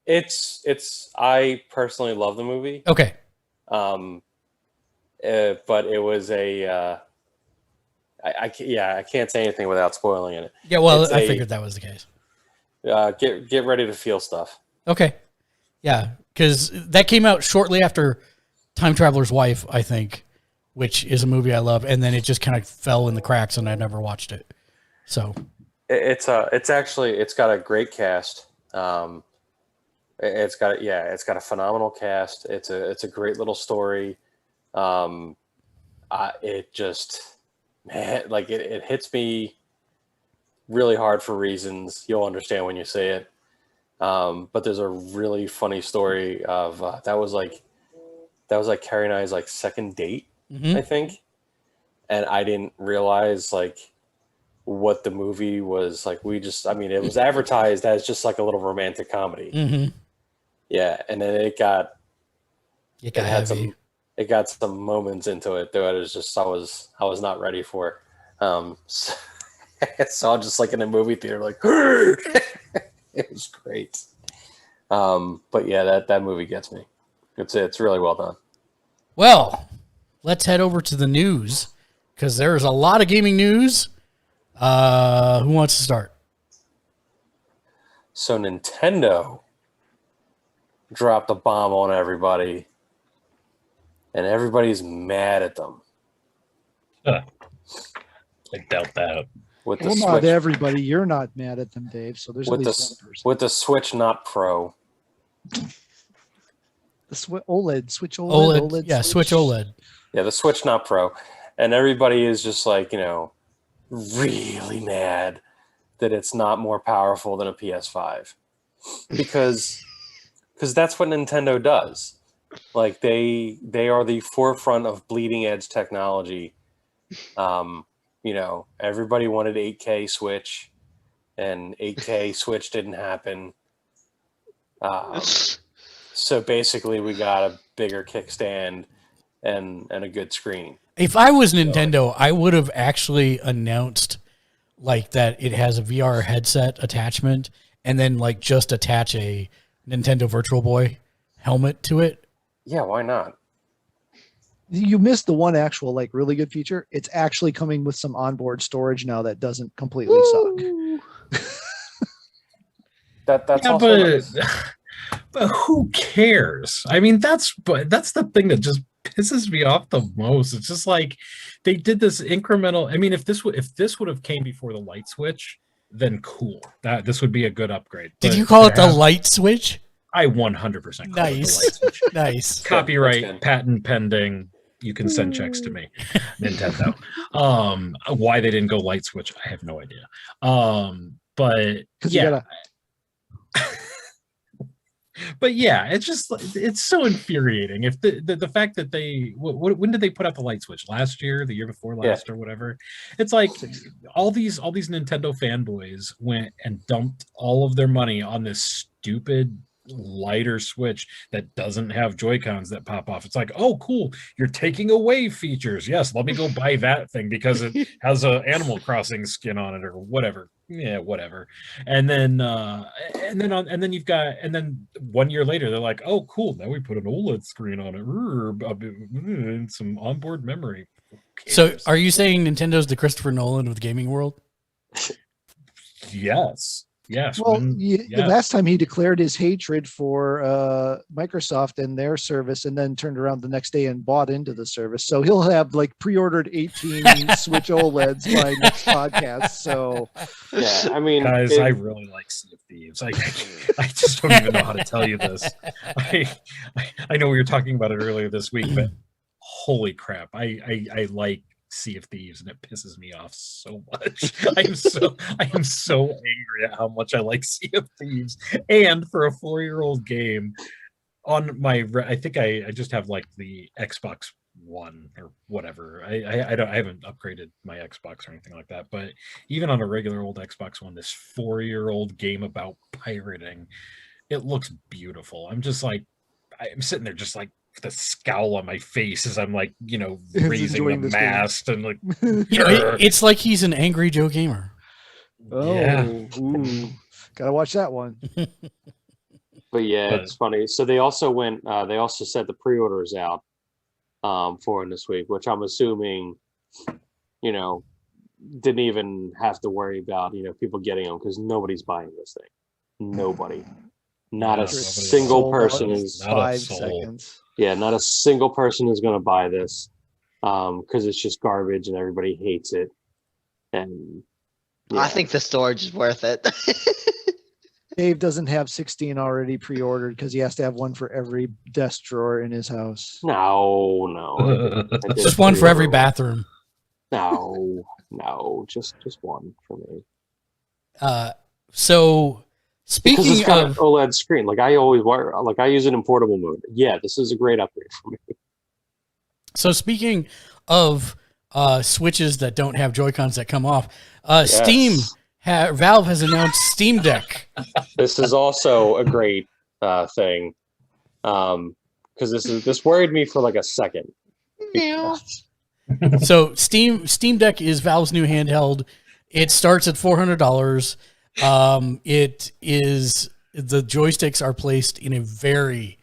I personally love the movie. Okay. But it was I can't say anything without spoiling it. Yeah, well, I figured that was the case. Get ready to feel stuff. Okay. Yeah, because that came out shortly after Time Traveler's Wife, I think. which is a movie I love, and then it just kind of fell in the cracks, and I never watched it. So it's got a great cast. It's got a phenomenal cast. It's a great little story. It just, man, like it hits me really hard for reasons you'll understand when you say it. But there's a really funny story of that was like Carrie and I's like second date, I think, and I didn't realize like what the movie was like. It was advertised as just like a little romantic comedy. Yeah, and then it got heavy. It got some moments into it that I was not ready for. So I'm just like in a movie theater, like it was great. But yeah, that movie gets me. It's really well done. Well, let's head over to the news because there's a lot of gaming news. Who wants to start? So Nintendo dropped a bomb on everybody, and everybody's mad at them. I doubt that. With the Well, Switch, not everybody. You're not mad at them, Dave. So there's at with least one person. with the Switch not Pro. The OLED, Switch OLED, OLED, yeah, Switch OLED. Yeah, the Switch not Pro, and everybody is just like really mad that it's not more powerful than a PS5 because that's what Nintendo does. Like they are the forefront of bleeding edge technology. Everybody wanted 8K Switch, and 8K Switch didn't happen. So basically, we got a bigger kickstand and a good screen. If I was Nintendo, I would have actually announced like that it has a VR headset attachment, and then like just attach a Nintendo Virtual Boy helmet to it. Yeah, why not? You missed the one actual like really good feature. It's actually coming with some onboard storage now that doesn't completely suck. That's Yeah, also nice. but who cares? I mean, that's the thing that just pisses me off the most. It's just like they did this incremental. I mean, if this would have came before the light switch, then cool. This would be a good upgrade. Did But you call it the light switch? I 100% call it the light Nice. switch. Nice. Copyright, That's good. patent pending. You can send checks to me, Nintendo. Why they didn't go light switch, I have no idea. But yeah. But yeah, it's so infuriating. If the fact that when did they put out the light switch? Last year, the year before last, or whatever. It's like all these Nintendo fanboys went and dumped all of their money on this stupid lighter switch that doesn't have Joy-Cons that pop off. It's like, oh cool, you're taking away features. Yes, let me go buy that thing because it has a Animal Crossing skin on it or whatever. Yeah, whatever. And then 1 year later they're like, oh cool, now we put an OLED screen on it and some onboard memory. So are you saying Nintendo's the Christopher Nolan of the gaming world? Yes. Well, the last time he declared his hatred for Microsoft and their service, and then turned around the next day and bought into the service. So he'll have like pre-ordered 18 Switch OLEDs by next podcast. So yeah, I mean, guys, I really like Sea of Thieves. I just don't even know how to tell you this. I know we were talking about it earlier this week, but holy crap, I like Sea of Thieves, and it pisses me off so much. I am so angry at how much I like Sea of Thieves, and for a 4-year-old game on my, I think I just have like the Xbox One or whatever. I haven't upgraded my Xbox or anything like that, but even on a regular old Xbox One, this 4-year-old game about pirating, it looks beautiful. I'm sitting there just like the scowl on my face as I'm like, raising the mast and like, it's like he's an angry Joe Gamer. Oh, yeah. Ooh, gotta watch that one. But it's funny. So they also they also set the pre-orders out for him this week, which I'm assuming, didn't even have to worry about, people getting them because nobody's buying this thing. Nobody. Not a single person is. 5 seconds. Yeah, not a single person is going to buy this. because it's just garbage and everybody hates it. And I think the storage is worth it. Dave doesn't have 16 already pre-ordered because he has to have one for every desk drawer in his house. No. I did Just one for every pre-order bathroom. No, just one for me. So Because it's speaking got of an OLED screen. Like I use it in portable mode. Yeah, this is a great upgrade for me. So speaking of switches that don't have Joy-Cons that come off, Steam, Valve has announced Steam Deck. This is also a great thing, because this worried me for like a second. So Steam Deck is Valve's new handheld. It starts at $400. It is, the joysticks are placed in a very,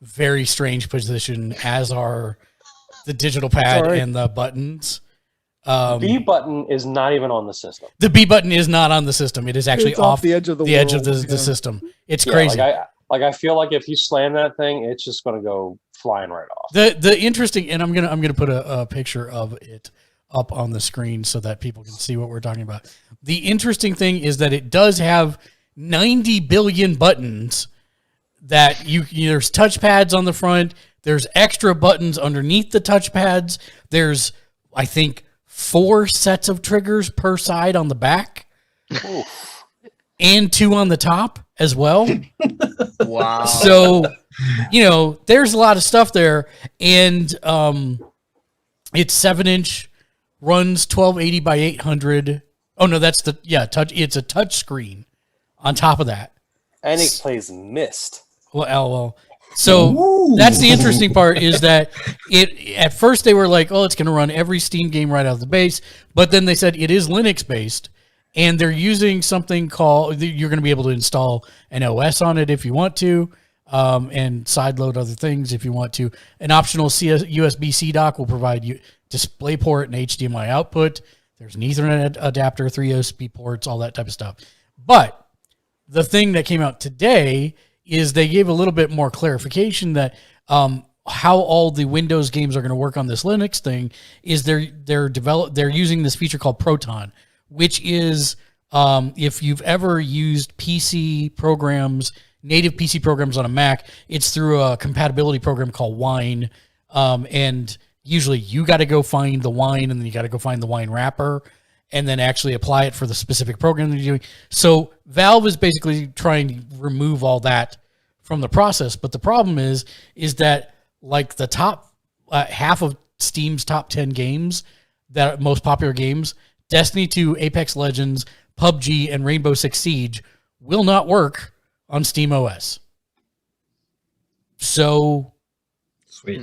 very strange position, as are the digital pad and the buttons. B button is not even on the system. The B button is not on the system. It is actually It's off the edge of the system. It's crazy. I feel like if you slam that thing, it's just going to go flying right off. The interesting, and I'm gonna put a picture of it up on the screen so that people can see what we're talking about. The interesting thing is that it does have 90 billion buttons. That there's touchpads on the front. There's extra buttons underneath the touchpads. There's, I think, 4 sets of triggers per side on the back. Oof. And 2 on the top as well. Wow. So, there's a lot of stuff there. And it's 7-inch, runs 1280 by 800. Oh, no, that's touch. It's a touch screen on top of that. And it plays Myst. Well, so that's the interesting part, is that at first they were like, oh, it's going to run every Steam game right out of the base. But then they said it is Linux based, and they're using something called, you're going to be able to install an OS on it if you want to, and sideload other things if you want to. An optional USB-C dock will provide you DisplayPort and HDMI output. There's an Ethernet adapter, 3 USB ports, all that type of stuff. But the thing that came out today is they gave a little bit more clarification that how all the Windows games are going to work on this Linux thing is they're using this feature called Proton, which is if you've ever used PC programs, native PC programs on a Mac, it's through a compatibility program called Wine, and usually you got to go find the Wine, and then you got to go find the Wine wrapper, and then actually apply it for the specific program that you're doing. So Valve is basically trying to remove all that from the process. But the problem is that like the top half of Steam's top 10 games, that are most popular games, Destiny 2, Apex Legends, PUBG, and Rainbow Six Siege will not work on Steam OS. So, Sweet.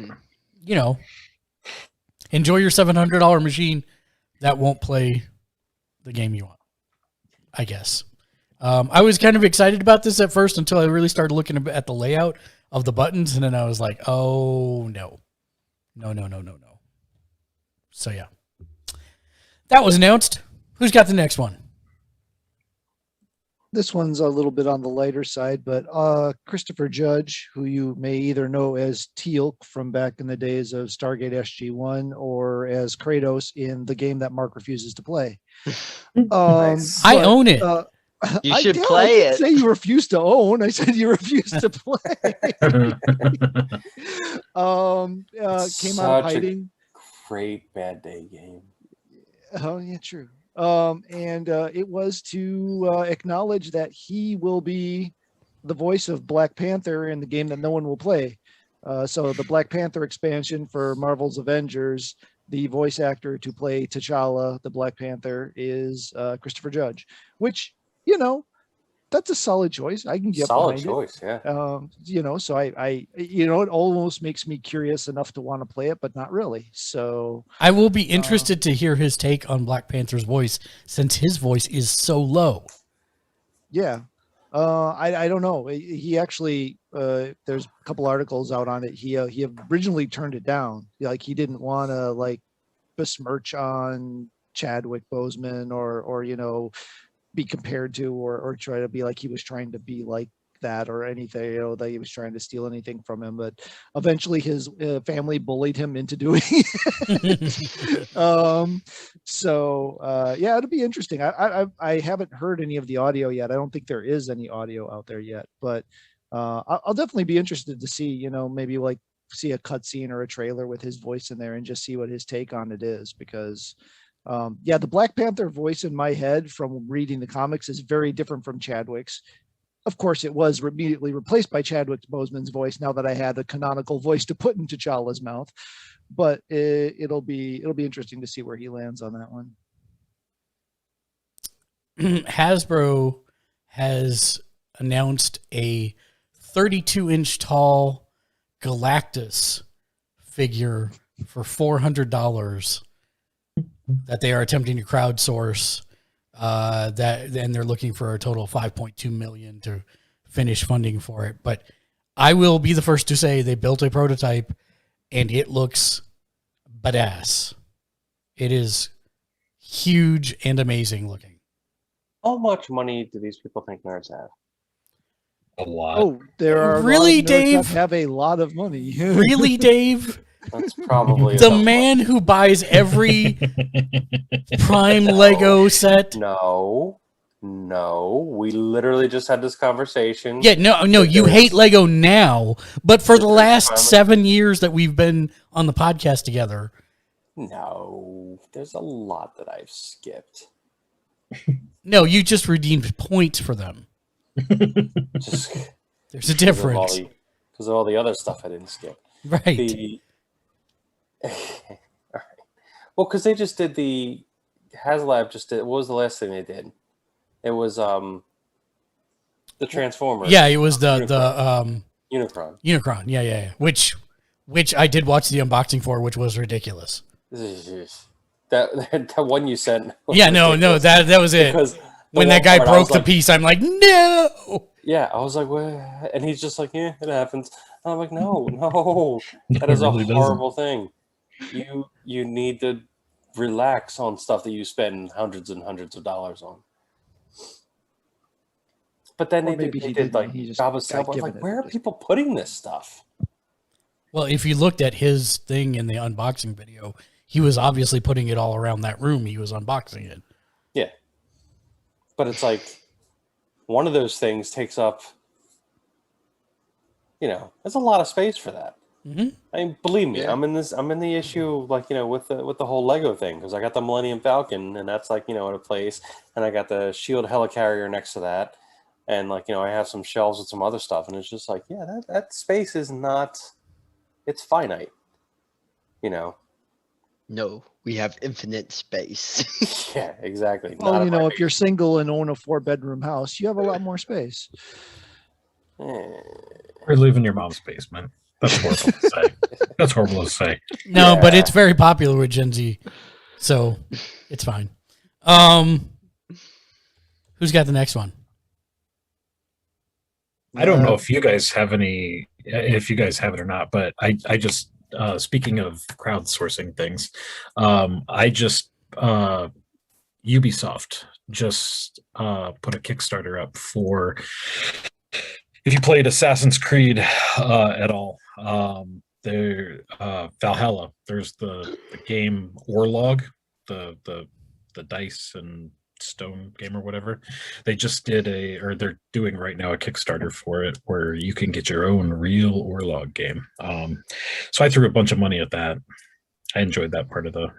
Enjoy your $700 machine that won't play the game you want, I guess. I was kind of excited about this at first until I really started looking at the layout of the buttons, and then I was like, oh, no. No. So, yeah. That was announced. Who's got the next one? This one's a little bit on the lighter side, but Christopher Judge, who you may either know as Teal'c from back in the days of Stargate SG-1 or as Kratos in the game that Mark refuses to play. Nice. I own it. You should I play didn't it. say you refuse to own. I said you refuse to play. Came out of hiding. Great Bad Day game. Oh yeah, true. And it was to acknowledge that he will be the voice of Black Panther in the game that no one will play. So the Black Panther expansion for Marvel's Avengers, the voice actor to play T'Challa, the Black Panther, is Christopher Judge, which, that's a solid choice. I can get Solid behind choice, it. yeah. So I it almost makes me curious enough to want to play it, but not really. So I will be interested to hear his take on Black Panther's voice, since his voice is so low. Yeah. I don't know. He actually, there's a couple articles out on it. He originally turned it down. Like he didn't want to besmirch on Chadwick Boseman or be compared to, or try to be like he was trying to be like that or anything, that he was trying to steal anything from him. But eventually his family bullied him into doing it. Yeah, it'll be interesting. I haven't heard any of the audio yet. I don't think there is any audio out there yet, but I'll definitely be interested to see, maybe like see a cutscene or a trailer with his voice in there and just see what his take on it is, because the Black Panther voice in my head from reading the comics is very different from Chadwick's. Of course, it was immediately replaced by Chadwick Boseman's voice now that I had a canonical voice to put into T'Challa's mouth. But it'll be interesting to see where he lands on that one. Hasbro has announced a 32-inch tall Galactus figure for $400 that they are attempting to crowdsource. And they're looking for a total of $5.2 million to finish funding for it. But I will be the first to say they built a prototype and it looks badass. It is huge and amazing looking. How much money do these people think nerds have? A lot. Oh, there are Really, a lot of nerds Dave? that have a lot of money. Really, Dave? That's probably The about man who buys every Prime Lego set. No, we literally just had this conversation. Yeah, no, you hate Lego now, but for the last 7 years that we've been on the podcast together. No, there's a lot that I've skipped. No, you just redeemed points for them. Just There's a difference. Because of all the other stuff I didn't skip. Right. All right. Well, because they just did HasLab just did. What was the last thing they did? It was the Transformers. Yeah, it was the Unicron. Unicron. Yeah. Which I did watch the unboxing for, which was ridiculous. That one you sent. Yeah, no, that was it. Because when that guy broke the piece, I'm like, no. Yeah, I was like, what? And he's just like, yeah, it happens. And I'm like, no, that is really a horrible thing. You need to relax on stuff that you spend hundreds and hundreds of dollars on. But then they did like Jabba's Temple. I'm like, where are people putting this stuff? Well, if you looked at his thing in the unboxing video, he was obviously putting it all around that room. He was unboxing it. Yeah. But it's like one of those things takes up, there's a lot of space for that. Mm-hmm. I mean, believe me, Yeah. I'm in the issue, like, with the whole Lego thing, because I got the Millennium Falcon, and that's like, in a place, and I got the Shield helicarrier next to that, and like, I have some shelves with some other stuff, and it's just like, yeah, that space is not, it's finite, No, we have infinite space. Yeah, exactly. Well, if you're single and own a 4-bedroom house, you have a lot more space. Or live in your mom's basement. That's horrible to say. That's horrible to say. No, Yeah. but it's very popular with Gen Z, so it's fine. Who's got the next one? I don't know if you guys have it or not, but I just speaking of crowdsourcing things, Ubisoft just put a Kickstarter up for, if you played Assassin's Creed at all, Valhalla. There's the game Orlog, the dice and stone game or whatever. They just did they're doing right now a Kickstarter for it where you can get your own real Orlog game. So I threw a bunch of money at that. I enjoyed that part of the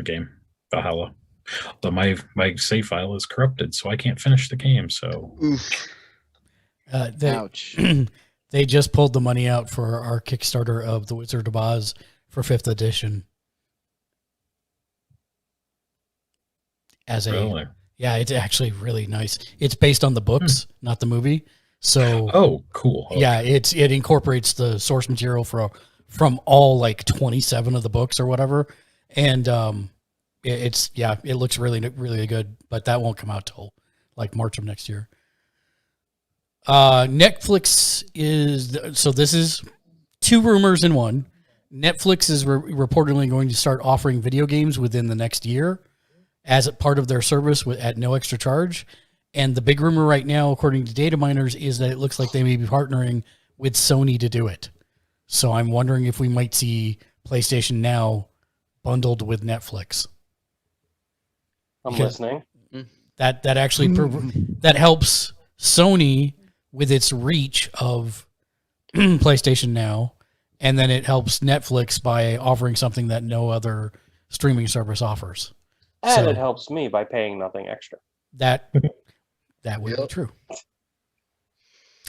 game, Valhalla. Though my save file is corrupted, so I can't finish the game. So Ouch. They just pulled the money out for our Kickstarter of The Wizard of Oz for 5th edition. really? Yeah, it's actually really nice. It's based on the books, not the movie. So, Oh, cool. Okay. yeah, it incorporates the source material from all like 27 of the books or whatever, and it looks really really good. But that won't come out till like March of next year. Netflix this is two rumors in one. Netflix is reportedly going to start offering video games within the next year as a part of their service at no extra charge. And the big rumor right now, according to data miners, is that it looks like they may be partnering with Sony to do it. So I'm wondering if we might see PlayStation Now bundled with Netflix. I'm Because listening. that actually that helps Sony with its reach of PlayStation Now, and then it helps Netflix by offering something that no other streaming service offers. And So it helps me by paying nothing extra. that would be Yep. true.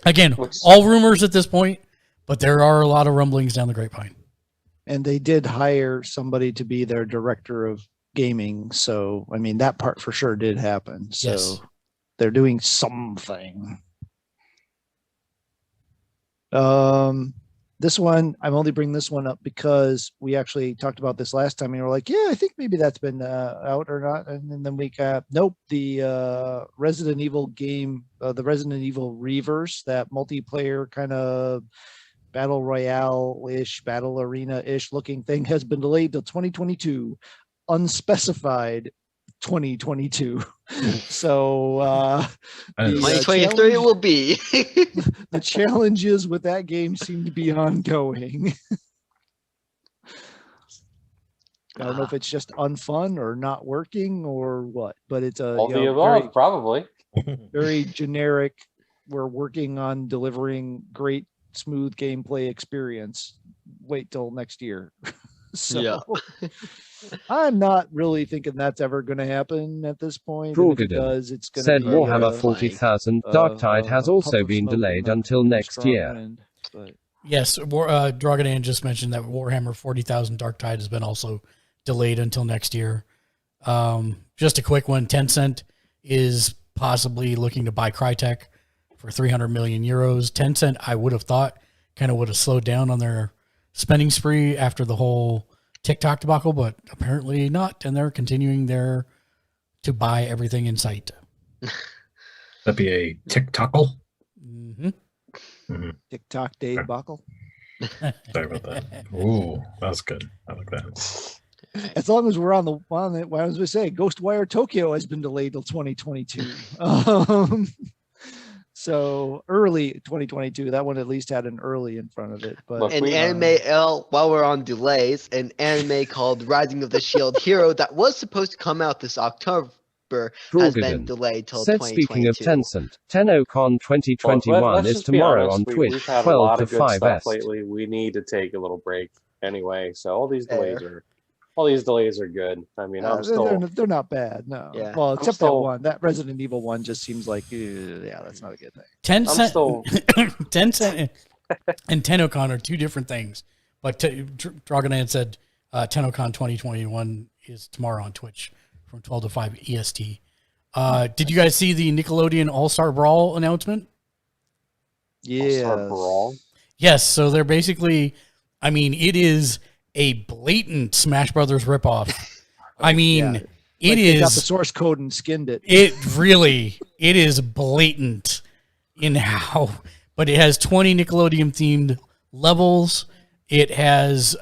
Again, Which- all rumors at this point, but there are a lot of rumblings down the grapevine. And they did hire somebody to be their director of gaming. So, I mean, that part for sure did happen. So Yes. they're doing something. This one, I'm only bringing this one up because we actually talked about this last time and we're like, yeah, I think maybe that's been out or not. And then we got, nope, the Resident Evil game, the Resident Evil Reverse, that multiplayer kind of battle royale-ish, battle arena-ish looking thing has been delayed till 2022, unspecified 2022. So And the, 2023 it will be. the challenges with that game seem to be ongoing. I don't know if it's just unfun or not working or what, but it's a All the above, probably. very generic. We're working on delivering great, smooth gameplay experience. Wait till next year. So Yeah. I'm not really thinking that's ever going to happen at this point. And if it Frogiden does, it's going said to be Warhammer like, 40,000 Darktide has also puff of been smoke delayed and a until next strong year. wind, but Yes, Drogodan just mentioned that Warhammer 40,000 Dark Tide has been also delayed until next year. Just a quick one, Tencent is possibly looking to buy Crytek for 300 million euros. Tencent, I would have thought, kind of would have slowed down on their spending spree after the whole TikTok debacle, but apparently not, and they're continuing to buy everything in sight. that'd be a TikTokle. Mm-hmm. TikTok Dave Buckle. Sorry about that. Ooh, that was good. I like that. As long as we're on it, what I was going to say, Ghostwire Tokyo has been delayed till 2022. So early 2022, that one at least had an early in front of it. But Look, An we- anime, while we're on delays, an anime called Rising of the Shield Hero that was supposed to come out this October has been Frogiden delayed till said, 2022. speaking of Tencent, TennoCon 2021 let's is just be tomorrow honest, on Twitch, We've had a 12 lot to of good 5 stuff Est. lately. We need to take a little break anyway. So all these delays Fair. are good. I mean, they're not bad. No. Yeah. Well, I'm except still- that Resident Evil one just seems like, yeah, that's not a good thing. Tencent, still- Tencent and TennoCon are two different things. But Drogodan said TennoCon 2021 is tomorrow on Twitch from 12 to 5 EST. Did you guys see the Nickelodeon All-Star Brawl announcement? Yeah. Brawl. Yes, so they're basically, I mean, it is a blatant Smash Brothers ripoff. I mean, Yeah. it They got the is, source code and skinned it. it is blatant in how, but it has 20 Nickelodeon themed levels. It has,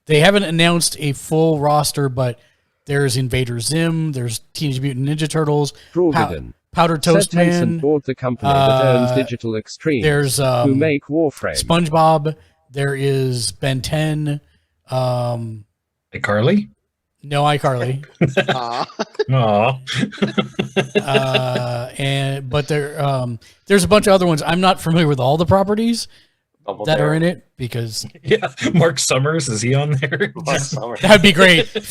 they haven't announced a full roster, but there's Invader Zim, there's Teenage Mutant Ninja Turtles, Frogiden Powder said Toast Tencent Man, bought the company that owns Digital Extremes, there's who make Warframe. SpongeBob, there is Ben 10, Hey, Carly? no iCarly, Aw. Aw. but there's a bunch of other ones. I'm not familiar with all the properties Double that Dare. are in it because Yeah. Mark Summers, is he on there? Mark Summers. that'd be great. If,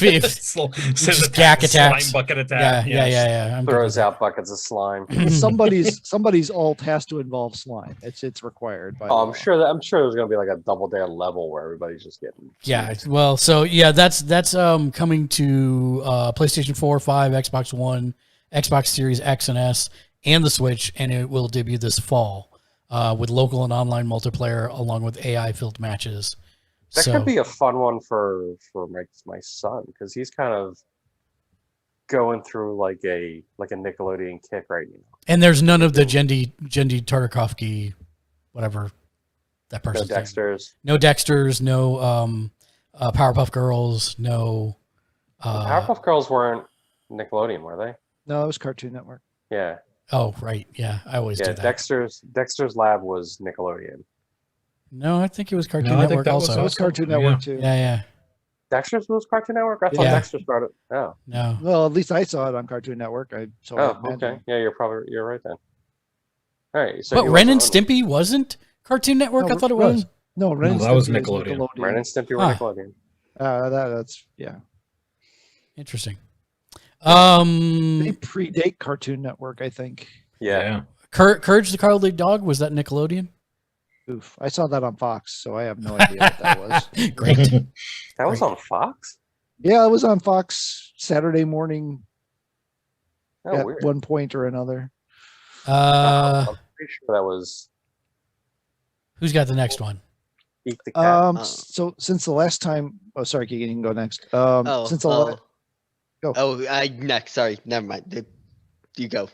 Just gack attacks. Slime bucket yeah, attack. yeah. I'm good Throws with out buckets of slime. somebody's alt has to involve slime. It's required by Oh, law. I'm sure there's gonna be like a Double Dare level where everybody's just getting. Yeah, well, so yeah, that's coming to PlayStation 4, 5, Xbox One, Xbox Series X and S, and the Switch, and it will debut this fall with local and online multiplayer along with AI-filled matches. That So could be a fun one for my son because he's kind of going through like a Nickelodeon kick right now. and there's none of the Jendi Tartakovsky, whatever that No person. Dexter's. No Dexters, no Powerpuff Girls, no. Powerpuff Girls weren't Nickelodeon, were they? No, it was Cartoon Network. Yeah. Oh, right. Yeah, I always Yeah. do that. Dexter's Lab was Nickelodeon. No, I think it was Cartoon No, I think Network that was also. It was Cartoon Yeah. Network too. Yeah. Dexter's was Cartoon Network. I thought Yeah. Dexter started. Oh. No. Well, at least I saw it on Cartoon Network. I Oh. imagine. Okay. Yeah, you're right then. All right. So But he Ren and wasn't Stimpy wasn't Cartoon Network? No, I thought it was. No, Ren and that was Stimpy is Nickelodeon. Ren and Stimpy were Huh. Nickelodeon. That's yeah. Interesting. They predate Cartoon Network, I think. Yeah. Courage the Cowardly Dog, was that Nickelodeon? Oof, I saw that on Fox, so I have no idea what that was. Great. That was on Fox. Yeah, it was on Fox Saturday morning Oh, at weird. one point or another. I'm pretty sure that was Who's got the next one? Eat the Cat. So since the last time, oh, sorry, Keegan, you can go next. Since the go. Oh, I next. Sorry, never mind. You go.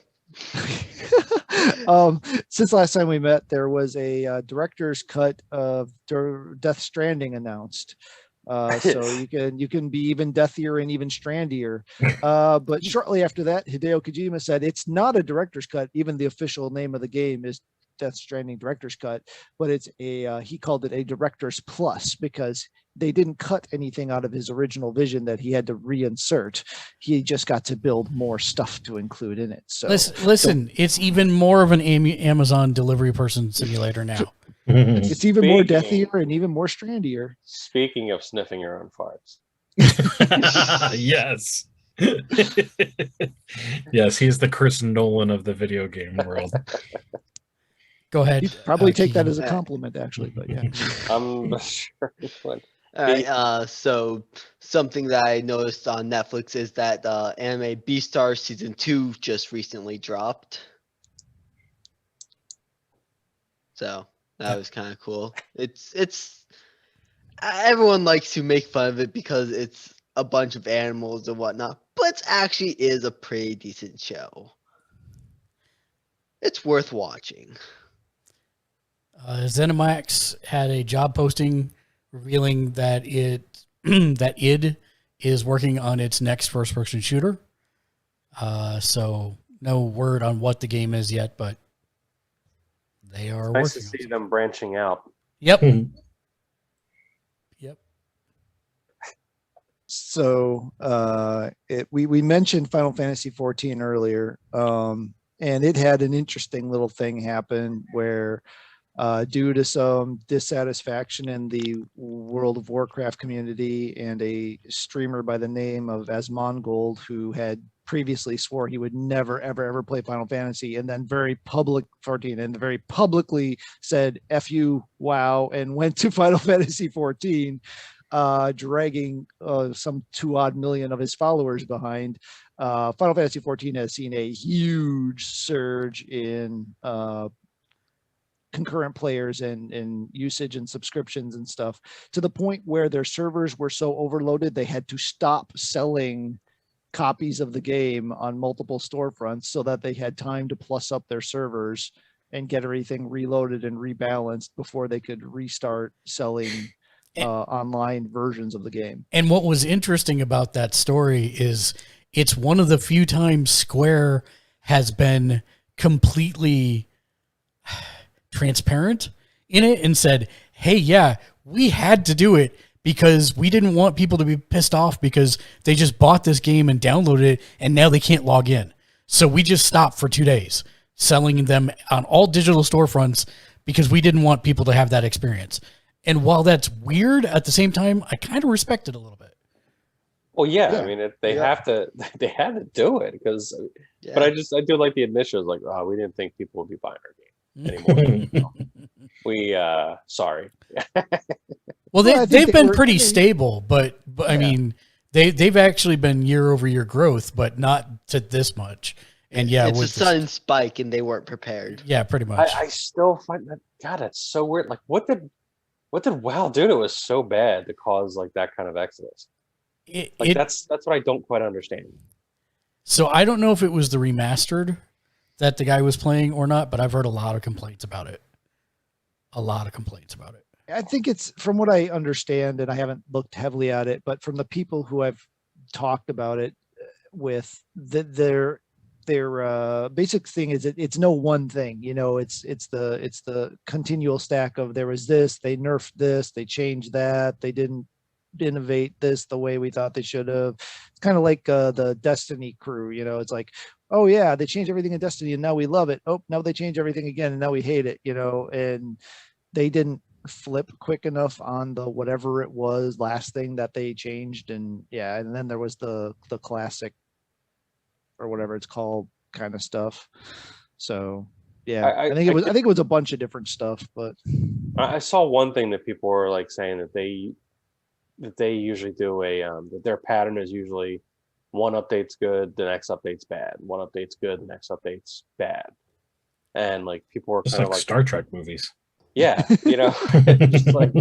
Since last time we met, there was a director's cut of Death Stranding announced. So you can be even deathier and even strandier. But shortly after that, Hideo Kojima said it's not a director's cut. Even the official name of the game is Death Stranding Director's Cut, but it's he called it a Director's Plus because they didn't cut anything out of his original vision that he had to reinsert. He just got to build more stuff to include in it. So listen, it's even more of an Amazon delivery person simulator now. it's even more Speaking- deathier and even more strandier. Speaking of sniffing your own farts. Yes. Yes, he's the Chris Nolan of the video game world. Go ahead. You'd probably take that Keegan. as a compliment, actually, but yeah. I'm sure he would. All right. So something that I noticed on Netflix is that anime Beastars season 2 just recently dropped. So that was kind of cool. It's everyone likes to make fun of it because it's a bunch of animals and whatnot, but it actually is a pretty decent show. It's worth watching. ZeniMax had a job posting revealing that that id is working on its next first-person shooter. So no word on what the game is yet, but they are Nice to working. see them branching out. Yep. Yep. So we mentioned Final Fantasy 14 earlier, and it had an interesting little thing happen where due to some dissatisfaction in the World of Warcraft community and a streamer by the name of Asmongold, who had previously swore he would never, ever play Final Fantasy, and then very publicly said, F you, WoW, and went to Final Fantasy 14, dragging some 2 odd million of his followers behind. Final Fantasy 14 has seen a huge surge in concurrent players and usage and subscriptions and stuff, to the point where their servers were so overloaded they had to stop selling copies of the game on multiple storefronts so that they had time to plus up their servers and get everything reloaded and rebalanced before they could restart selling online versions of the game. And what was interesting about that story is it's one of the few times Square has been completely transparent in it and said, hey, yeah, we had to do it because we didn't want people to be pissed off because they just bought this game and downloaded it and now they can't log in. So we just stopped for 2 days selling them on all digital storefronts because we didn't want people to have that experience. And while that's weird, at the same time, I kind of respect it a little bit. Well, yeah. Yeah. I mean, they had to do it because. Yeah. But I do like the admission. Like, oh, we didn't think people would be buying our game anymore. We sorry. Well, Well, I think they've they been were- pretty they- stable, but I Yeah. mean, they've actually been year-over-year growth, but not to this much. And yeah, it's a with the- sudden spike and they weren't prepared. yeah, pretty much. I still find that that's so weird. Like, what did WoW do that was so bad to cause like that kind of exodus? Like that's what I don't quite understand. So I don't know if it was the remastered that the guy was playing or not, but I've heard a lot of complaints about it. I think it's, from what I understand, and I haven't looked heavily at it, but from the people who I've talked about it with, that their basic thing is it's no one thing, it's the continual stack of there was this, they nerfed this, they changed that, they didn't innovate this the way we thought they should have. It's kind of like the Destiny crew, it's like, oh yeah, they changed everything in Destiny and now we love it. Oh, now they change everything again and now we hate it, and they didn't flip quick enough on the whatever it was last thing that they changed. And yeah, and then there was the classic or whatever it's called kind of stuff. So yeah, I think it was a bunch of different stuff, but I saw one thing that people were like saying that they usually do that their pattern is usually one update's good, the next update's bad. One update's good, the next update's bad. And like people were kind of like Star Trek movies. Yeah, just like,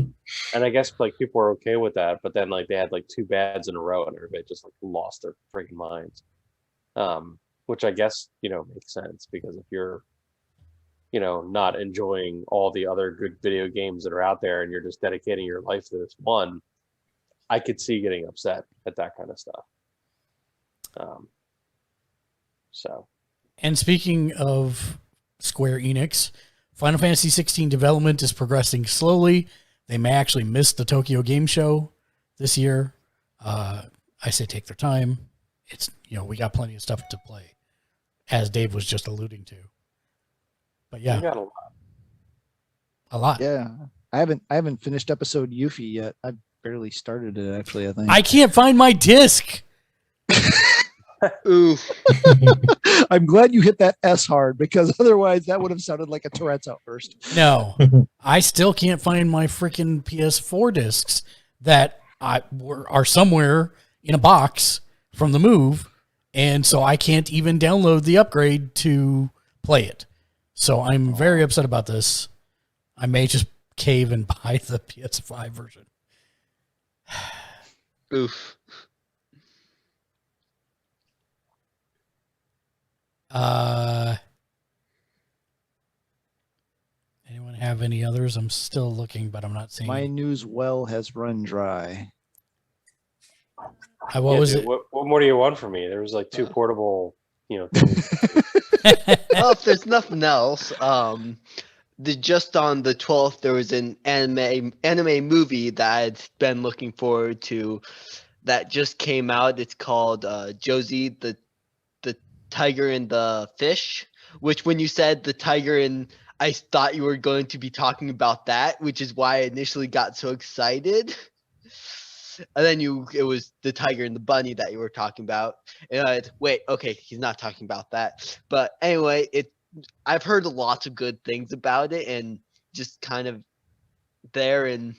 and I guess like people were okay with that, but then like they had like 2 bads in a row and everybody just like lost their freaking minds. Which I guess, makes sense because if you're, not enjoying all the other good video games that are out there and you're just dedicating your life to this one, I could see getting upset at that kind of stuff. And speaking of Square Enix, Final Fantasy 16 development is progressing slowly. They may actually miss the Tokyo Game Show this year. I say take their time. It's, we got plenty of stuff to play, as Dave was just alluding to. But yeah, we got a lot. Yeah, I haven't finished episode Yuffie yet. I barely started it actually. I think I can't find my disc. Ooh. I'm glad you hit that S hard because otherwise that would have sounded like a Tourette's outburst. No, I still can't find my freaking PS4 discs that are somewhere in a box from the move, and so I can't even download the upgrade to play it. So I'm very upset about this. I may just cave and buy the PS5 version. Oof. Anyone have any others? I'm still looking, but I'm not seeing. My news well has run dry. What was it? What more do you want from me? There was like 2 portable, Well, if there's nothing else, just on the 12th, there was an anime movie that I'd been looking forward to that just came out. It's called Josie, the Tiger and the Fish, which when you said the tiger and I thought you were going to be talking about that, which is why I initially got so excited. And then it was the tiger and the bunny that you were talking about. And wait, okay, he's not talking about that. But anyway, I've heard lots of good things about it and just kind of there. And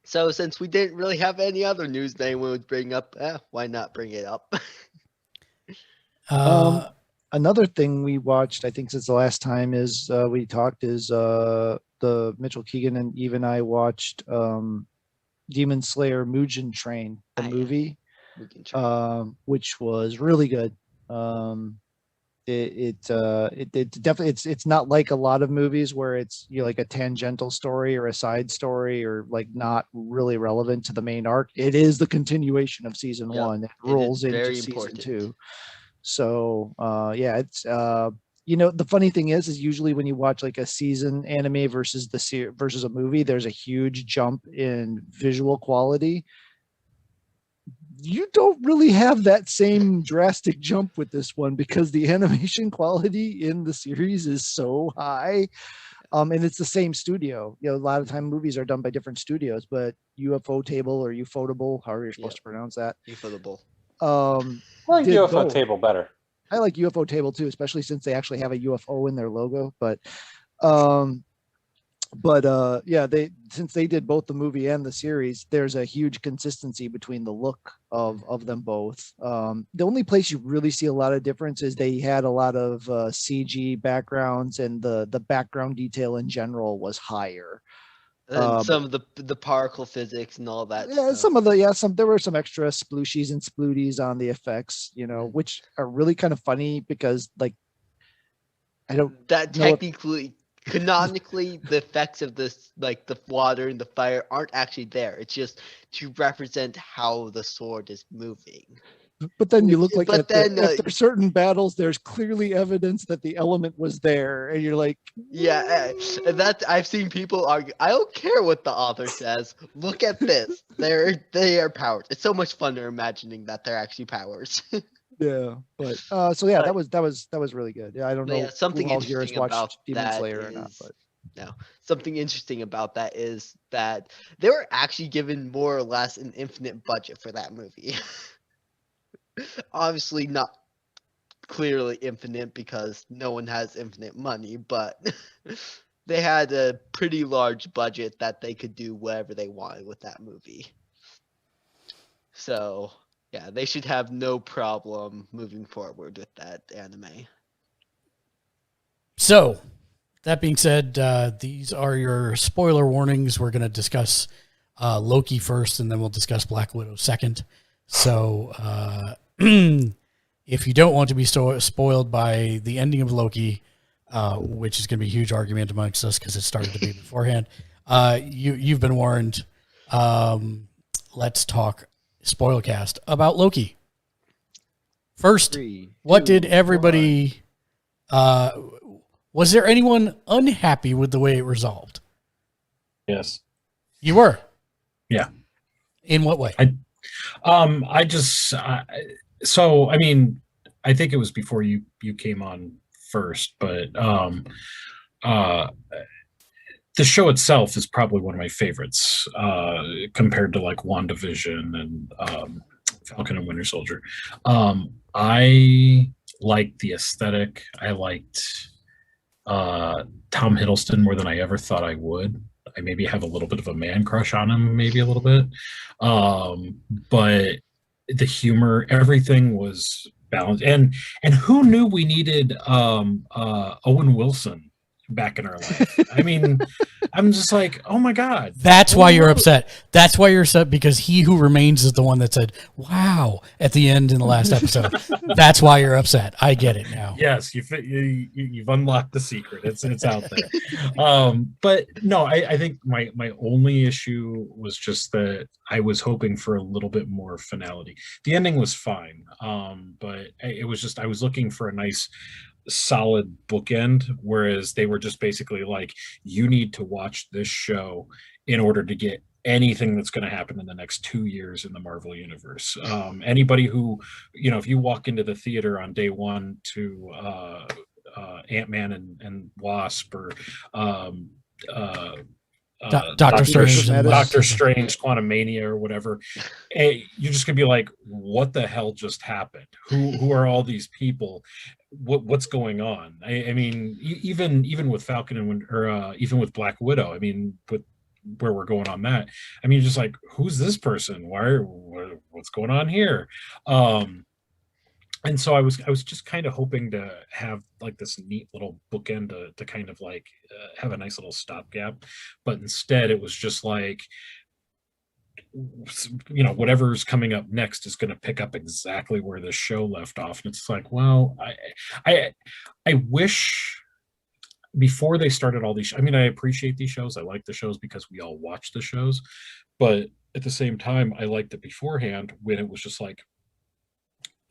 so since we didn't really have any other news that anyone would bring up, why not bring it up? Another thing we watched, I think, since the last time we talked is the Mitchell Keegan and Eve and I watched Demon Slayer Mugen Train, the movie, which was really good. It definitely it's not like a lot of movies where it's like a tangential story or a side story or like not really relevant to the main arc. It is the continuation of season 1. It rolls into season 2. So it's the funny thing is usually when you watch like a season anime versus versus a movie, there's a huge jump in visual quality. You don't really have that same drastic jump with this one because the animation quality in the series is so high. And it's the same studio. A lot of time movies are done by different studios, but UFO Table or Ufotable, however you're supposed to pronounce that. Ufotable. I like UFO Table better. I like UFO Table too, especially since they actually have a UFO in their logo. But since they did both the movie and the series, there's a huge consistency between the look of them both. The only place you really see a lot of difference is they had a lot of CG backgrounds, and the background detail in general was higher. And some of the particle physics and all that. Yeah, stuff. There were some extra splooshies and splooties on the effects, which are really kind of funny because like I don't that technically canonically the effects of this, like the water and the fire, aren't actually there. It's just to represent how the sword is moving. But then you look like But then, after certain battles, there's clearly evidence that the element was there, and you're like, yeah, that I've seen people argue. I don't care what the author says. Look at this. They are powers. It's so much funner imagining that they're actually powers. yeah. But so yeah, But- that was really good. Yeah, I don't But know yeah, something who else here has interesting about watched Demon that Slayer or not, is- but No, something interesting about that is that they were actually given more or less an infinite budget for that movie. Obviously not clearly infinite because no one has infinite money, but they had a pretty large budget that they could do whatever they wanted with that movie. So, yeah, they should have no problem moving forward with that anime. So, that being said, these are your spoiler warnings. We're going to discuss Loki first, and then we'll discuss Black Widow second. So, if you don't want to be spoiled by the ending of Loki, which is going to be a huge argument amongst us because it started to be beforehand, you've been warned. Let's talk Spoilercast about Loki. First, what did everybody... was there anyone unhappy with the way it resolved? Yes. You were? Yeah. In what way? I just so I mean, I think it was before you came on first, but the show itself is probably one of my favorites compared to like WandaVision and Falcon and Winter Soldier. I liked the aesthetic. I liked Tom Hiddleston more than I ever thought I would. I maybe have a little bit of a man crush on him, maybe a little bit. But the humor, everything was balanced. And who knew we needed Owen Wilson back in our life? I mean, I'm just like, oh my God. That's why you're upset. That's why you're upset, because He Who Remains is the one that said, wow, at the end in the last episode. That's why you're upset. I get it now. Yes, you've unlocked the secret. It's out there. But no, I think my only issue was just that I was hoping for a little bit more finality. The ending was fine, but it was just I was looking for a nice solid bookend, whereas they were just basically like, you need to watch this show in order to get anything that's going to happen in the next 2 years in the Marvel universe. Anybody who, if you walk into the theater on day one to Ant-Man and Wasp or Doctor Strange, Doctor Strange, Quantumania, or whatever, you're just gonna be like, "What the hell just happened? Who are all these people? What's going on?" I mean, even with Falcon and even with Black Widow, I mean, with where we're going on that, I mean, just like, who's this person? What's going on here? And so I was just kind of hoping to have like this neat little bookend to kind of like have a nice little stopgap, but instead it was just like, whatever's coming up next is going to pick up exactly where the show left off. And it's like, well, I wish before they started all these, I mean, I appreciate these shows. I like the shows because we all watch the shows, but at the same time, I liked it beforehand when it was just like,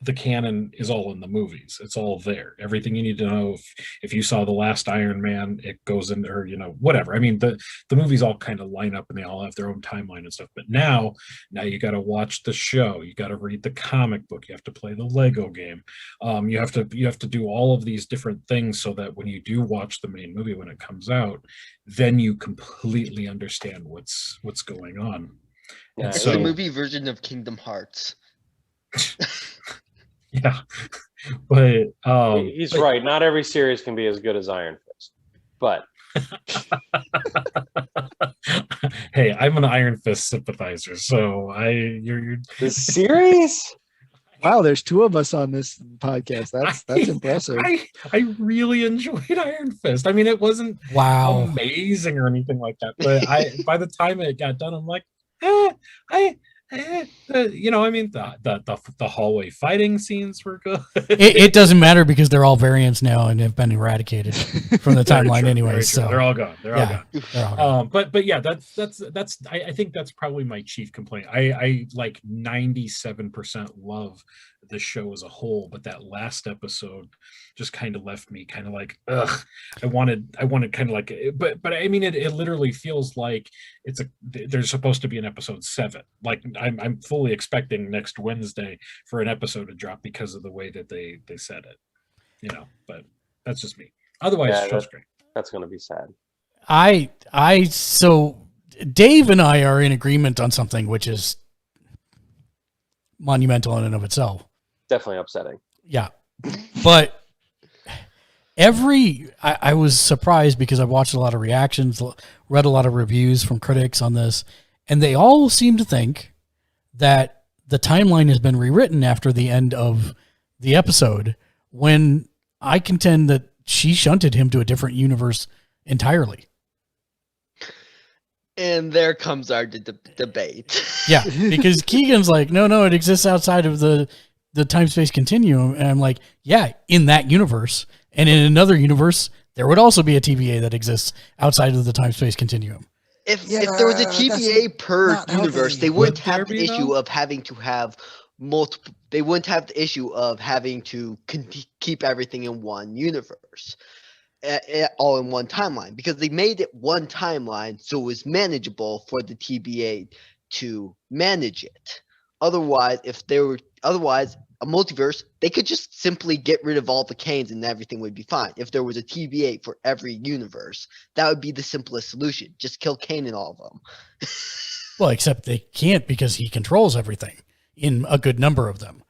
the canon is all in the movies. It's all there. Everything you need to know. If you saw the last Iron Man, it goes in there, whatever. I mean, the movies all kind of line up and they all have their own timeline and stuff. But now you got to watch the show. You got to read the comic book. You have to play the Lego game. You have to do all of these different things so that when you do watch the main movie when it comes out, then you completely understand what's going on. Yeah, It's so, the movie version of Kingdom Hearts. Yeah, but he's right. Not every series can be as good as Iron Fist, but hey, I'm an Iron Fist sympathizer, so you're the series. wow, there's two of us on this podcast. That's impressive. I really enjoyed Iron Fist. I mean, it wasn't amazing or anything like that, but by the time it got done, I'm like, I mean, the hallway fighting scenes were good. It doesn't matter because they're all variants now and have been eradicated from the timeline anyway. So they're all gone. They're all gone. But yeah, that's I think that's probably my chief complaint. I like 97% love the show as a whole, but that last episode just kind of left me kind of like, ugh. I wanted kind of like, but I mean, it literally feels like there's supposed to be an episode 7. Like I'm fully expecting next Wednesday for an episode to drop because of the way that they said it, but that's just me. Otherwise, Yeah, the show's great. That's going to be sad. So Dave and I are in agreement on something which is monumental in and of itself. Definitely upsetting. Yeah. But I was surprised because I watched a lot of reactions, read a lot of reviews from critics on this, and they all seem to think that the timeline has been rewritten after the end of the episode, when I contend that she shunted him to a different universe entirely. And there comes our debate. Yeah, because Keegan's like, no, it exists outside of the time-space continuum. And I'm like, yeah, in that universe. And in another universe, there would also be a TVA that exists outside of the time-space continuum. If there was a TVA per universe, they wouldn't have the issue of having to have multiple. They wouldn't have the issue of having to keep everything in one universe, all in one timeline, because they made it one timeline so it was manageable for the TVA to manage it. Otherwise, a multiverse, they could just simply get rid of all the Kanes and everything would be fine. If there was a TVA for every universe, that would be the simplest solution. Just kill Kane in all of them. Well, except they can't, because he controls everything in a good number of them.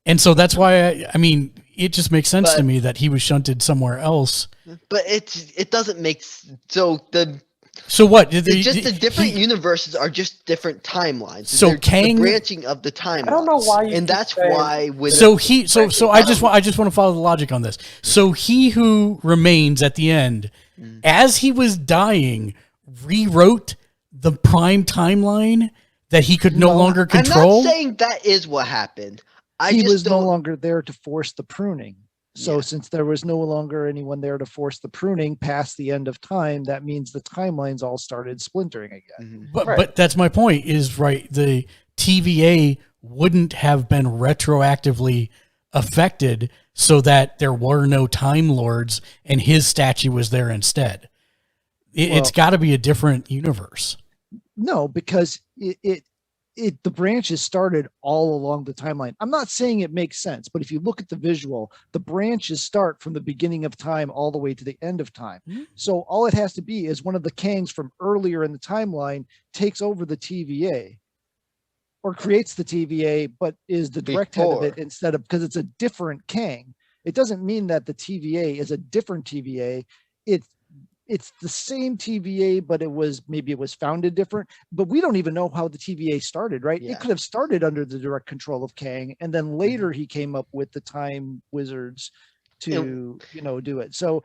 And so that's why, I mean, it just makes sense to me that he was shunted somewhere else. But it doesn't make so what? The different universes are just different timelines. So Kang, the branching of the timeline. I don't know why, and that's why. I just want to follow the logic on this. So he who remains at the end, as he was dying, rewrote the prime timeline that he could no longer control. I'm not saying that is what happened. He was no longer there to force the pruning. So since there was no longer anyone there to force the pruning past the end of time, that means the timelines all started splintering again. But that's my point, is right. The TVA wouldn't have been retroactively affected so that there were no Time Lords and his statue was there instead. It's got to be a different universe. No, because the branches started all along the timeline. I'm not saying it makes sense, but if you look at the visual, the branches start from the beginning of time all the way to the end of time. So all it has to be is one of the Kangs from earlier in the timeline takes over the TVA or creates the TVA, but is the direct head of it instead of, because it's a different Kang. It doesn't mean that the TVA is a different TVA. It's the same TVA, but it was founded different. But we don't even know how the TVA started, right? It could have started under the direct control of Kang, and then later he came up with the Time Wizards to do it. So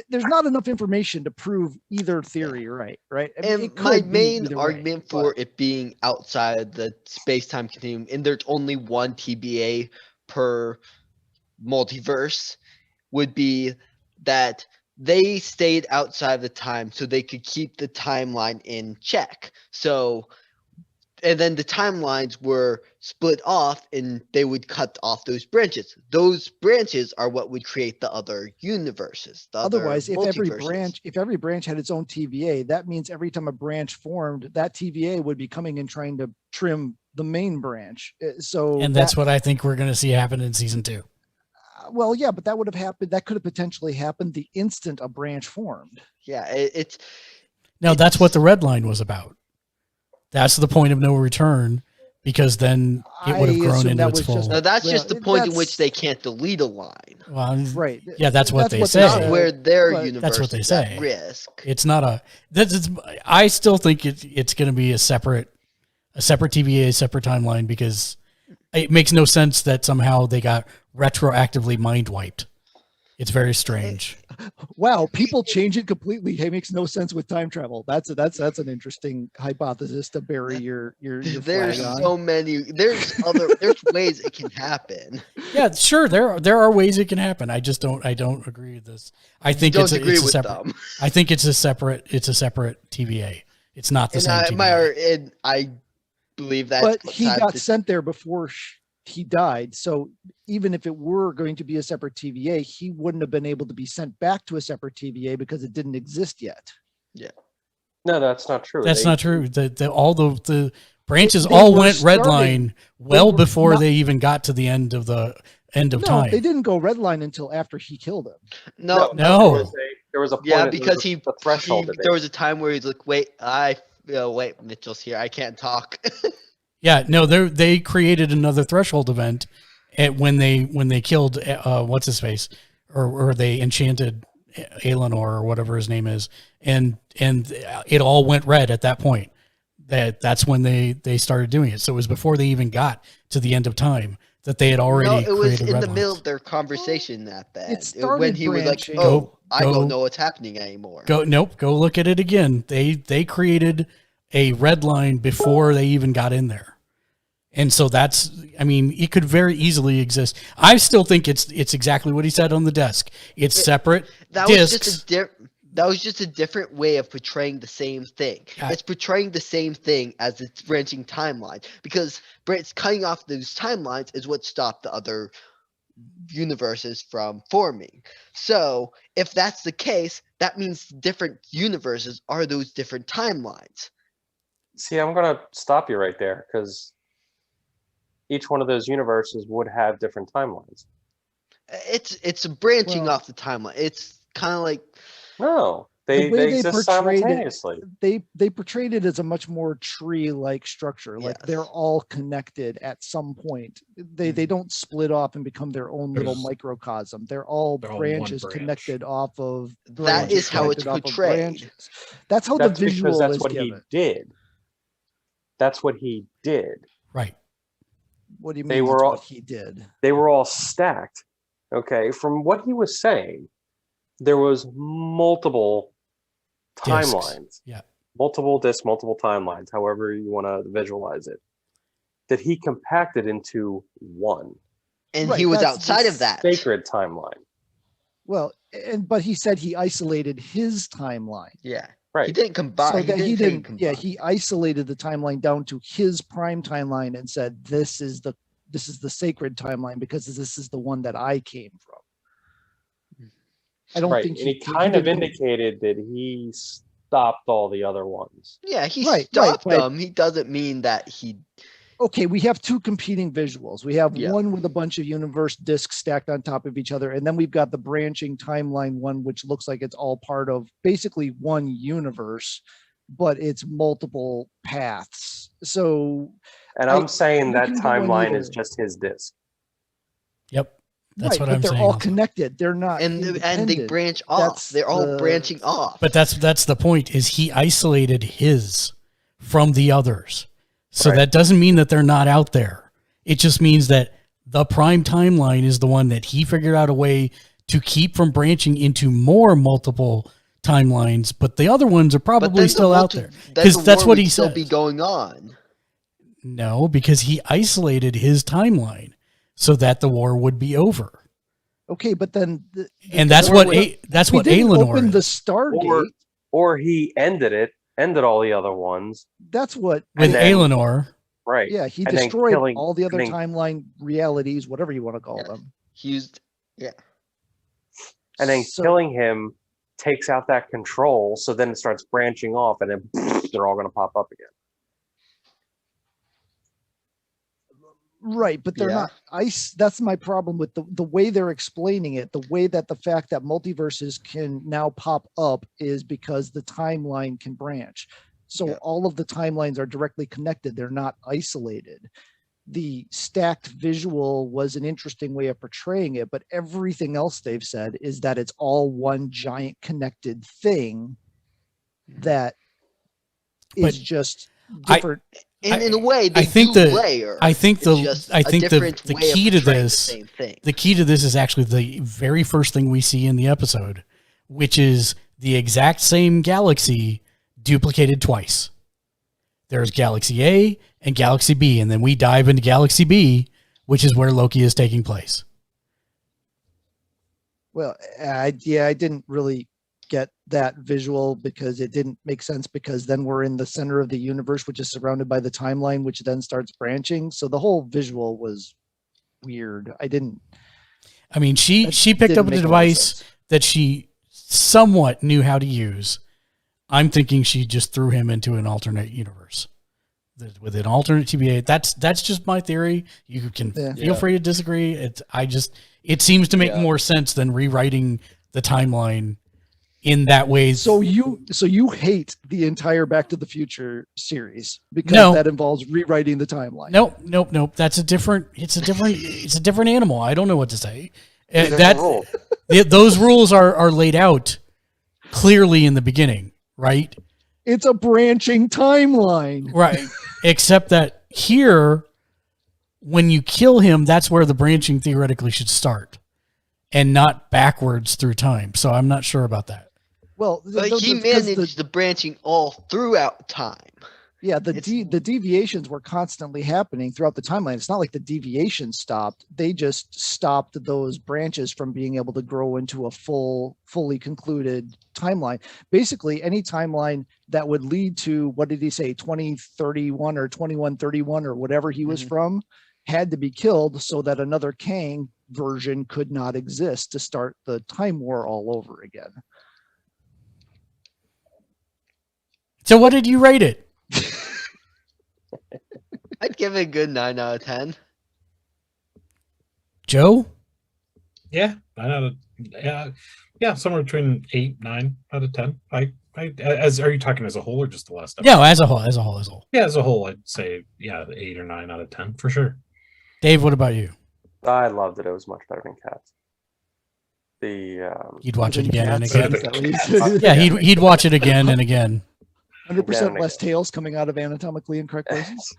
there's not enough information to prove either theory, right? I mean, and my main argument for it being outside the space-time continuum, and there's only one TVA per multiverse, would be that they stayed outside the time so they could keep the timeline in check. So, and then the timelines were split off and they would cut off those branches. Those branches are what would create the other universes. Otherwise, if every branch had its own TVA, that means every time a branch formed, that TVA would be coming and trying to trim the main branch. And that's what I think we're going to see happen in season 2. Well, yeah, but that would have happened. That could have potentially happened the instant a branch formed. Yeah, that's what the red line was about. That's the point of no return, because then it would have grown into its full. That's just the point in which they can't delete a line. Well, right. Yeah, that's what they say. Not where their universe that's what they say. At risk. It's not a. I still think it's going to be a separate TVA, a separate timeline, because it makes no sense that somehow they got retroactively mind wiped. It's very strange. Wow, people change it completely. It makes no sense with time travel. That's an interesting hypothesis to bury your There's flag on. So many. There's ways it can happen. Yeah, sure. There are ways it can happen. I don't agree with this. I think it's a separate. I think it's a separate TVA. It's not the same TVA. I believe that. But he got sent there before he died. So even if it were going to be a separate TVA, he wouldn't have been able to be sent back to a separate TVA because it didn't exist yet. No, that's not true. That's not true. All the branches They all were went starting- redline well were before not- they even got to the end of time. They didn't go redline until after he killed him. No, No. There was a point. Yeah, at because the threshold. there was a time where he's like, wait, Mitchell's here. I can't talk. Yeah, no, they created another threshold event when they killed what's his face, or they enchanted Aelinor or whatever his name is, and it all went red at that point. That's when they started doing it. So it was before they even got to the end of time that they had already. No, it was created in red the middle lines. of their conversation that bad. It started When he was like, branching. I Go- don't know what's happening anymore. Go look at it again. They created a red line before they even got in there. And so it could very easily exist. I still think it's exactly what he said on the desk. It's separate That discs. was just a different way of portraying the same thing. Yeah. It's portraying the same thing as its branching timeline, because it's cutting off those timelines is what stopped the other universes from forming. So if that's the case, that means different universes are those different timelines. See, I'm gonna stop you right there because each one of those universes would have different timelines. It's branching Well- off the timeline. It's kind of like No, The they way they exist portrayed it- simultaneously. They portrayed it as a much more tree-like structure. Like they're Yes. all connected at some point. They don't split off and become their own little There's- microcosm. They're all they're all one branches branch. connected off of. that branches is how it's connected off of portrayed. branches. That's how That's the visual because that's is what given. he did. That's what he did. Right. What do you mean? They That's were all- what he did. They were all stacked. Okay, from what he was saying, there was multiple Discs. timelines. Yeah. Multiple discs, multiple timelines, however you want to visualize it, that he compacted into one And Right, he was that's outside the of that. sacred timeline. Well, but he said he isolated his timeline. Yeah. He Right. didn't combine. So that he say didn't. combine. Yeah, he isolated the timeline down to his prime timeline and said, "This is the sacred timeline because this is the one that I came from." I don't Right. think And he kind of indicated that he stopped all the other ones. Yeah, he Right, stopped but- them. He doesn't mean that he. Okay, we have two competing visuals. We have Yeah. one with a bunch of universe discs stacked on top of each other, and then we've got the branching timeline one, which looks like it's all part of basically one universe, but it's multiple paths. So And I- I'm saying you that can go timeline is either. just his disc. Yep. That's right, what but I'm they're saying. all also. connected. They're not And they independent. branch off. That's They're all the- branching off. But that's the point, is he isolated his from the others. So Right. that doesn't mean that they're not out there. It just means that the prime timeline is the one that he figured out a way to keep from branching into more multiple timelines, but the other ones are But probably then the still out multi- there. then Because the that's war what would he still said. be going on. No, because he isolated his timeline so that the war would be over. Okay, but then And that's war what would- that's we what didn't Aelinor open is. the Stargate. Or he ended all the other ones. That's what. With and then- Aelinor. Right. Yeah, he And then destroyed killing- all the other and then- timeline realities, whatever you want to call Yeah. them. He used. Yeah. And then So- killing him takes out that control, so then it starts branching off, and then they're all going to pop up again. Right, but they're Yeah. not ice. That's my problem with the way they're explaining it. The way that the fact that multiverses can now pop up is because the timeline can branch. So Yeah. all of the timelines are directly connected. They're not isolated. The stacked visual was an interesting way of portraying it, but everything else they've said is that it's all one giant connected thing that is But just I- different. And I- in a way, they I think do the- layer. I think It's the just I a think the different the way of key to portraying the this same thing. the key to this is actually the very first thing we see in the episode, which is the exact same galaxy duplicated twice. There's Galaxy A and Galaxy B, and then we dive into Galaxy B, which is where Loki is taking place. Well, I didn't really get that visual because it didn't make sense, because then we're in the center of the universe, which is surrounded by the timeline, which then starts branching. So the whole visual was weird. I didn't. I mean, she picked didn't up a make a lot of device sense. that she somewhat knew how to use. I'm thinking she just threw him into an alternate universe with an alternate TVA. That's just my theory. You can feel free to disagree. It seems to make more sense than rewriting the timeline in that way. So you hate the entire Back to the Future series because that involves rewriting the timeline. Nope. It's a different animal. I don't know what to say. Those rules are laid out clearly in the beginning, right? It's a branching timeline. Right. Except that here, when you kill him, that's where the branching theoretically should start and not backwards through time. So I'm not sure about that. Well, but he managed the branching all throughout time. Yeah, the deviations were constantly happening throughout the timeline. It's not like the deviations stopped. They just stopped those branches from being able to grow into a fully concluded timeline. Basically, any timeline that would lead to, what did he say, 2031 or 2131 or whatever he was from, had to be killed so that another Kang version could not exist to start the time war all over again. So what did you rate it? I'd give it a good 9 out of 10. Joe? Yeah, 9 out of somewhere between 8, 9 out of 10. Are you talking as a whole or just the last episode? No, as a whole. Yeah, as a whole, I'd say 8 or 9 out of 10 for sure. Dave, what about you? I loved it. It was much better than Cats. You'd watch it again and again. Yeah, he'd watch it again and again. 100% less tails coming out of anatomically incorrect places.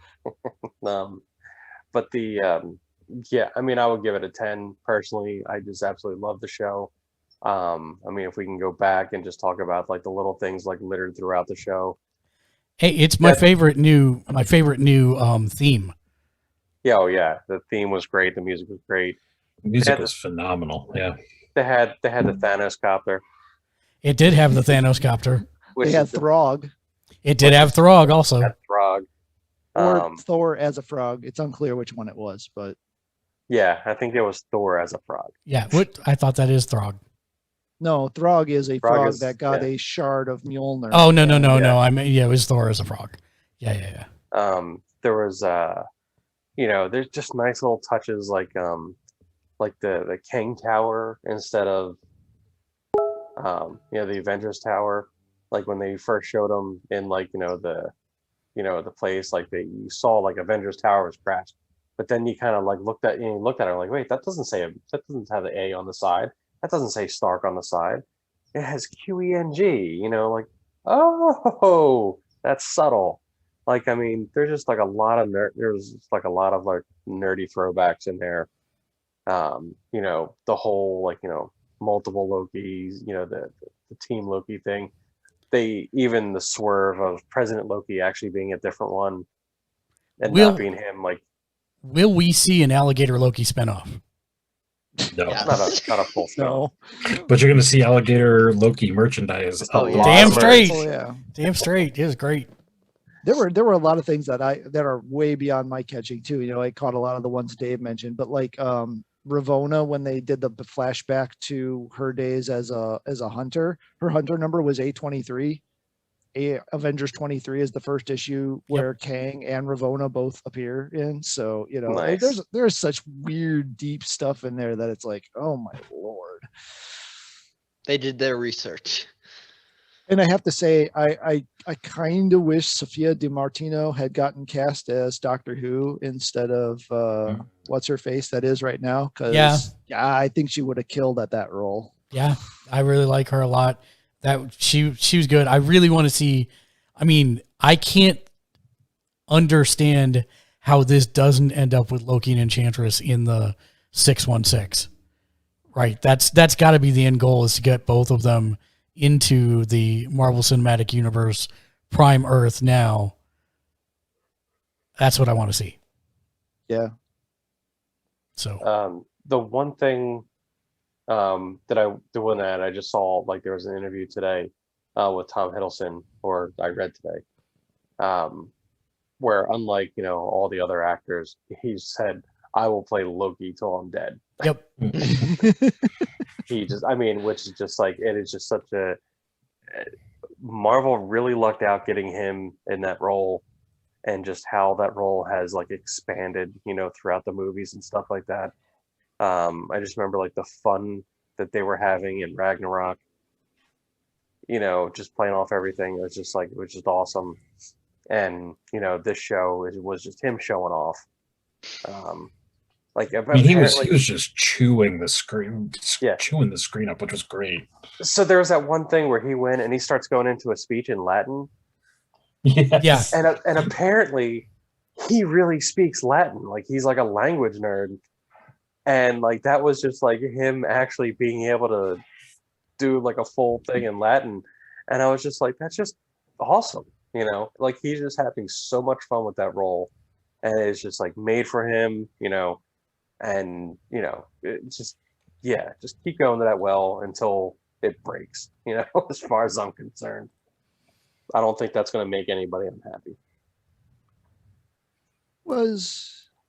But I mean, I would give it a 10 personally. I just absolutely love the show. I mean, if we can go back and just talk about like the little things like littered throughout the show. Hey, it's my favorite new theme. Yeah, the theme was great. The music was great. The music was phenomenal. Yeah, they had the Thanos copter. It did have the Thanos copter. They had Throg. It did have Throg also. Throg. Or Thor as a frog. It's unclear which one it was, but yeah, I think it was Thor as a frog. Yeah, I thought that is Throg. No, Throg is a frog that got a shard of Mjolnir. Oh no! I mean, it was Thor as a frog. Yeah. There was there's just nice little touches like the Kang Tower instead of the Avengers Tower. Like when they first showed them in the place, like you saw like Avengers Tower was crashed, but then you kind of like looked at it like, wait, that doesn't have the A on the side. That doesn't say Stark on the side. It has QENG. Like, oh, that's subtle. Like, I mean, there's just like a lot of like nerdy throwbacks in there. The whole multiple Lokis. The Team Loki thing. Even the swerve of President Loki actually being a different one and not being him. Like, will we see an Alligator Loki spinoff? No, not a full spinoff. No. But you're going to see Alligator Loki merchandise. Damn straight. Oh, yeah. Damn straight. It was great. There were a lot of things that are way beyond my catching too. I caught a lot of the ones Dave mentioned, but like Ravonna, when they did the flashback to her days as a hunter, her hunter number was A23. Avengers 23 is the first issue where Kang and Ravonna both appear in. So nice. there's such weird, deep stuff in there that it's like, oh my lord. They did their research. And I have to say, I kind of wish Sophia DiMartino had gotten cast as Doctor Who instead of what's her face that is right now. Because I think she would have killed at that role. Yeah, I really like her a lot. That she was good. I really want to see. I mean, I can't understand how this doesn't end up with Loki and Enchantress in the 616. Right. That's got to be the end goal, is to get both of them into the Marvel Cinematic Universe, Prime Earth now. That's what I want to see. Yeah. So the one thing that I do want to add, I just saw like there was an interview today with Tom Hiddleston, or I read today, where unlike all the other actors, he said, I will play Loki till I'm dead. Yep. Which is just like, it is just such a, Marvel really lucked out getting him in that role, and just how that role has like expanded, throughout the movies and stuff like that. I just remember like the fun that they were having in Ragnarok, just playing off everything. It was just awesome. And, this show was just him showing off. He was just chewing the screen, chewing the screen up, which was great. So there was that one thing where he went and he starts going into a speech in Latin. Yes. Yeah. And apparently he really speaks Latin. Like, he's like a language nerd. And like, that was just like him actually being able to do like a full thing in Latin. And I was just like, that's just awesome. Like, he's just having so much fun with that role. And it's just like made for him, and it's just keep going to that well until it breaks, as far as I'm concerned. I don't think that's going to make anybody unhappy.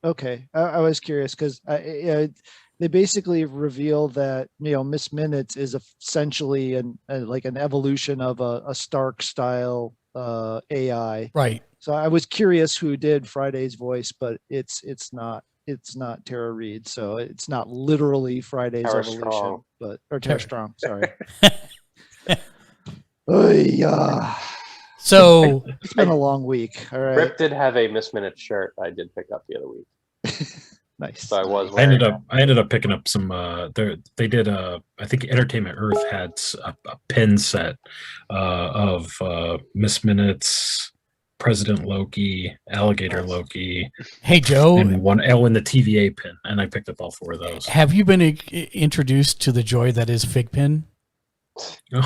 Okay. I was curious because they basically reveal that Miss Minutes is essentially an evolution of a Stark style AI. Right. So I was curious who did Friday's voice, but it's not Tara Reid, so it's not literally Friday's Tara evolution, Strong. or Tara Strong. Sorry. Yeah. So It's been a long week. All right. Rip did have a Miss Minute shirt I did pick up the other week. Nice. So I was I wearing ended up picking up some. They did I think Entertainment Earth had a pin set of Miss Minutes, President Loki, Alligator Loki, hey, Joe, and and the TVA pin, and I picked up all 4 of those. have you been introduced to the joy that is Fig Pin? You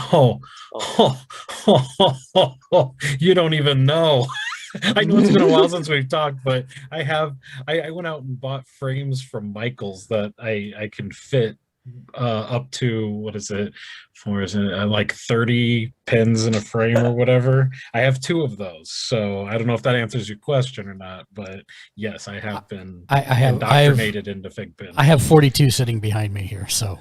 don't even know. I know it's been a while since we've talked, but I went out and bought frames from Michaels that I can fit up to, what is it, like 30 pins in a frame or whatever. I have 2 of those, so I don't know if that answers your question or not, but yes, I have been indoctrinated into Fig Pin. I have 42 sitting behind me here, so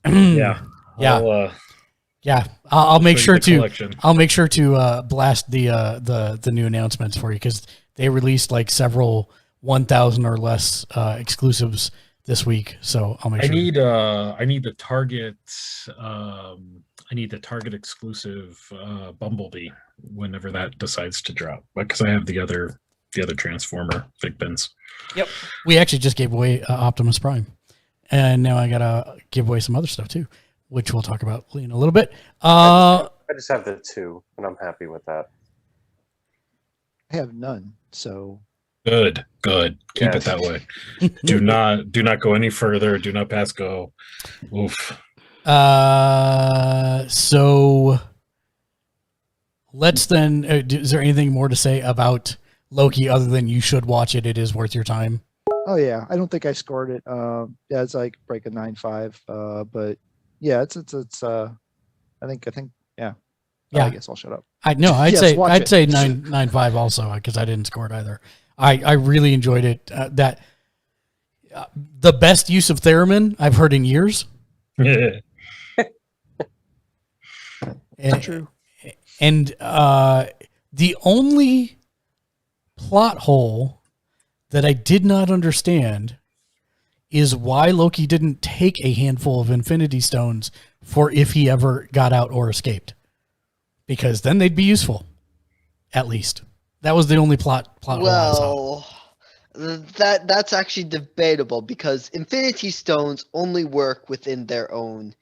Yeah. yeah. I'll make sure to collection. I'll make sure to blast the new announcements for you, because they released like several 1,000 or less exclusives this week. So I'll make sure. I need the Target exclusive Bumblebee whenever that decides to drop, because I have the other Transformer Fig Pins. Yep. We actually just gave away Optimus Prime, and now I gotta give away some other stuff too, which we'll talk about in a little bit. I just have the 2, and I'm happy with that. I have none, so Good. Keep it that way. Do not go any further. Do not pass go. Oof. So let's then. Is there anything more to say about Loki other than you should watch it? It is worth your time. oh yeah, I don't think I scored it. Yeah, it's like break a 9.5. But yeah, it's I think yeah. Yeah. I guess I'll shut up. I'd Yes, say watch I'd it. say 9.5 also, because I didn't score it either. I really enjoyed it. The best use of theremin I've heard in years. Yeah. True. And the only plot hole that I did not understand is why Loki didn't take a handful of Infinity Stones for if he ever got out or escaped, because then they'd be useful. At least that was the only plot hole I saw. Well, that's actually debatable, because Infinity Stones only work within their own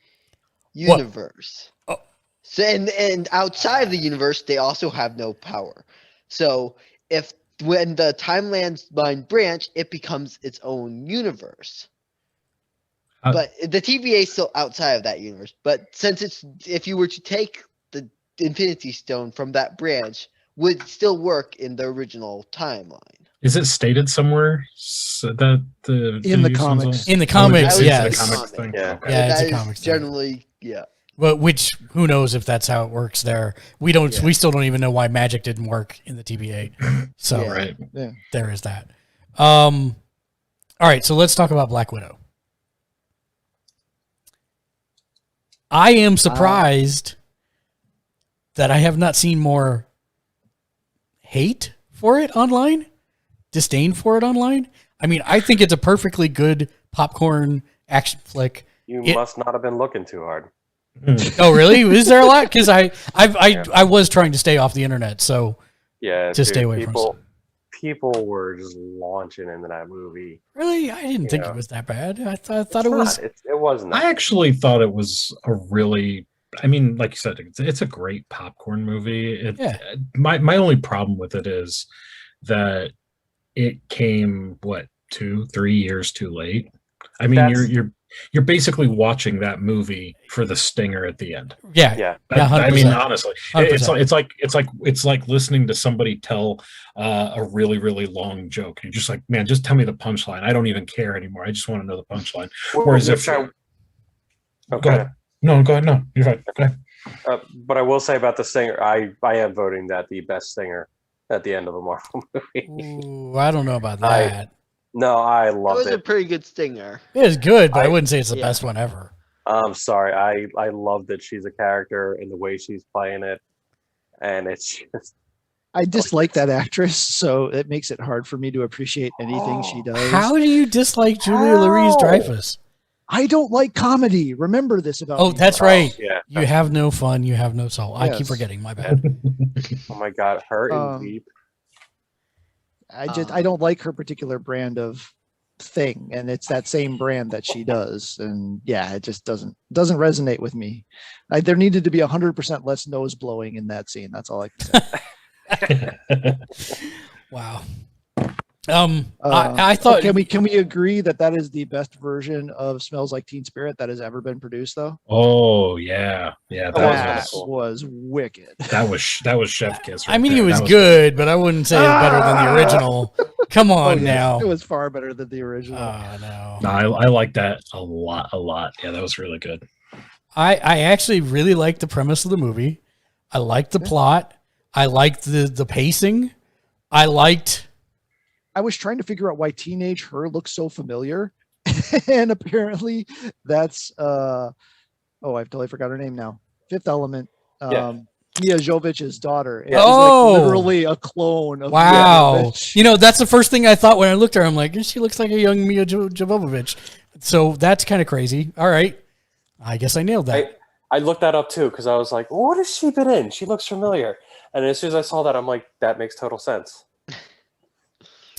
universe. Oh. So and outside of the universe, they also have no power. So when the timeline branch, it becomes its own universe. But the TVA is still outside of that universe. But if you were to take the Infinity Stone from that branch, would still work in the original timeline. Is it stated somewhere that In the comics? In the comics, yes. yes. The comics thing? Yeah. Okay. Yeah, it's That a is comics thing. generally, yeah. But who knows if that's how it works there? We still don't even know why magic didn't work in the TVA. So Yeah. Right. Yeah. there is that. All right, so let's talk about Black Widow. I am surprised that I have not seen more hate for it online, disdain for it online. I mean, I think it's a perfectly good popcorn action flick. You must not have been looking too hard. Oh, really? Is there a lot? Because I was trying to stay off the internet, so to stay away from it. People were just launching into that movie. Really? I didn't think it was that bad. I thought it was. It wasn't. I actually thought it was a really. I mean, like you said, it's a great popcorn movie. My only problem with it is that it came 2-3 years too late. I mean, you're basically watching that movie for the stinger at the end. Yeah. I mean, honestly, 100%. it's like listening to somebody tell a really, really long joke. You're just like, man, just tell me the punchline. I don't even care anymore. I just want to know the punchline. Whereas okay. Go ahead. No, go ahead. No, you're fine. Go ahead. But I will say about the stinger, I am voting that the best stinger at the end of a Marvel movie. Ooh, I don't know about that. I loved it. It was a pretty good stinger. It is good, but I wouldn't say it's the best one ever. I'm sorry. I love that she's a character and the way she's playing it. And it's just... I dislike that actress, so it makes it hard for me to appreciate anything she does. How do you dislike Julia Louis-Dreyfus? I don't like comedy. Remember this about me. Oh, that's right. Yeah. You have no fun. You have no soul. Yes. I keep forgetting. My bad. Oh my God. Her and Veep. I don't like her particular brand of thing, and it's that same brand that she does, and it just doesn't resonate with me. There needed to be 100% less nose blowing in that scene. That's all I can say. Wow. I thought. Can we agree that is the best version of Smells Like Teen Spirit that has ever been produced, though? Oh yeah, that was wicked. That was Chef Kiss. I mean, it was good, but I wouldn't say it's better than the original. Come on now. It was far better than the original. Oh no. No, I like that a lot. Yeah, that was really good. I actually really liked the premise of the movie. I liked the plot. I liked the pacing. I was trying to figure out why teenage her looks so familiar. And apparently that's I've totally forgot her name now. Fifth Element. Mia Jovovich's daughter. It's like literally a clone of Mia Jovovich. You know, that's the first thing I thought when I looked at her. I'm like, she looks like a young Mia Jovovich. So that's kind of crazy. All right. I guess I nailed that. I looked that up too because I was like, what has she been in? She looks familiar. And as soon as I saw that, I'm like, that makes total sense.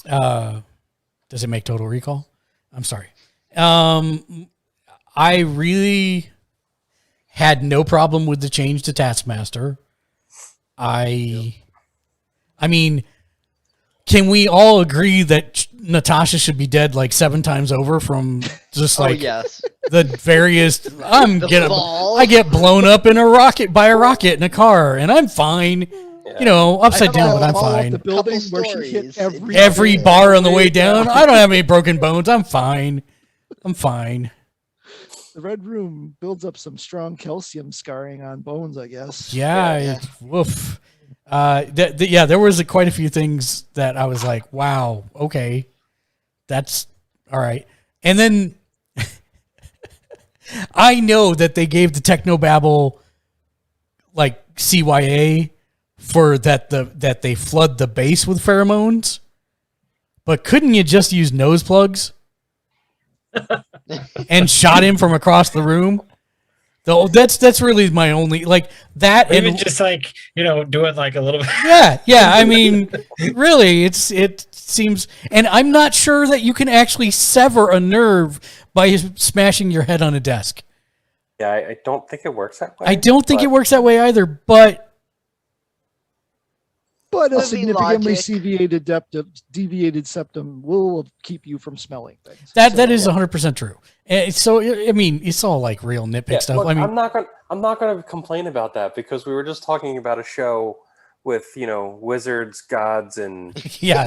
Does it make Total Recall? I'm sorry. I really had no problem with the change to Taskmaster. I mean, can we all agree that Natasha should be dead like 7 times over from just like the various? I get blown up in a rocket by a rocket in a car, and I'm fine. You know, upside down, but I'm fine. The building where she hit every bar on the way down. I don't have any broken bones. I'm fine. The Red Room builds up some strong calcium scarring on bones, I guess. Yeah. Woof. There was quite a few things that I was like, wow, okay, that's all right. And then I know that they gave the Technobabble like CYA for that they flood the base with pheromones, but couldn't you just use nose plugs and shot him from across the room? Though that's really my only that. Maybe and just do it like a little bit. Yeah. I mean, really, it seems, and I'm not sure that you can actually sever a nerve by smashing your head on a desk. Yeah, I don't think it works that way. I don't think it works that way either, but a significantly deviated septum will keep you from smelling things. That is 100% true. And so I mean, it's all like real nitpick stuff. Look, I mean, I'm not gonna complain about that because we were just talking about a show with wizards, gods, and yeah.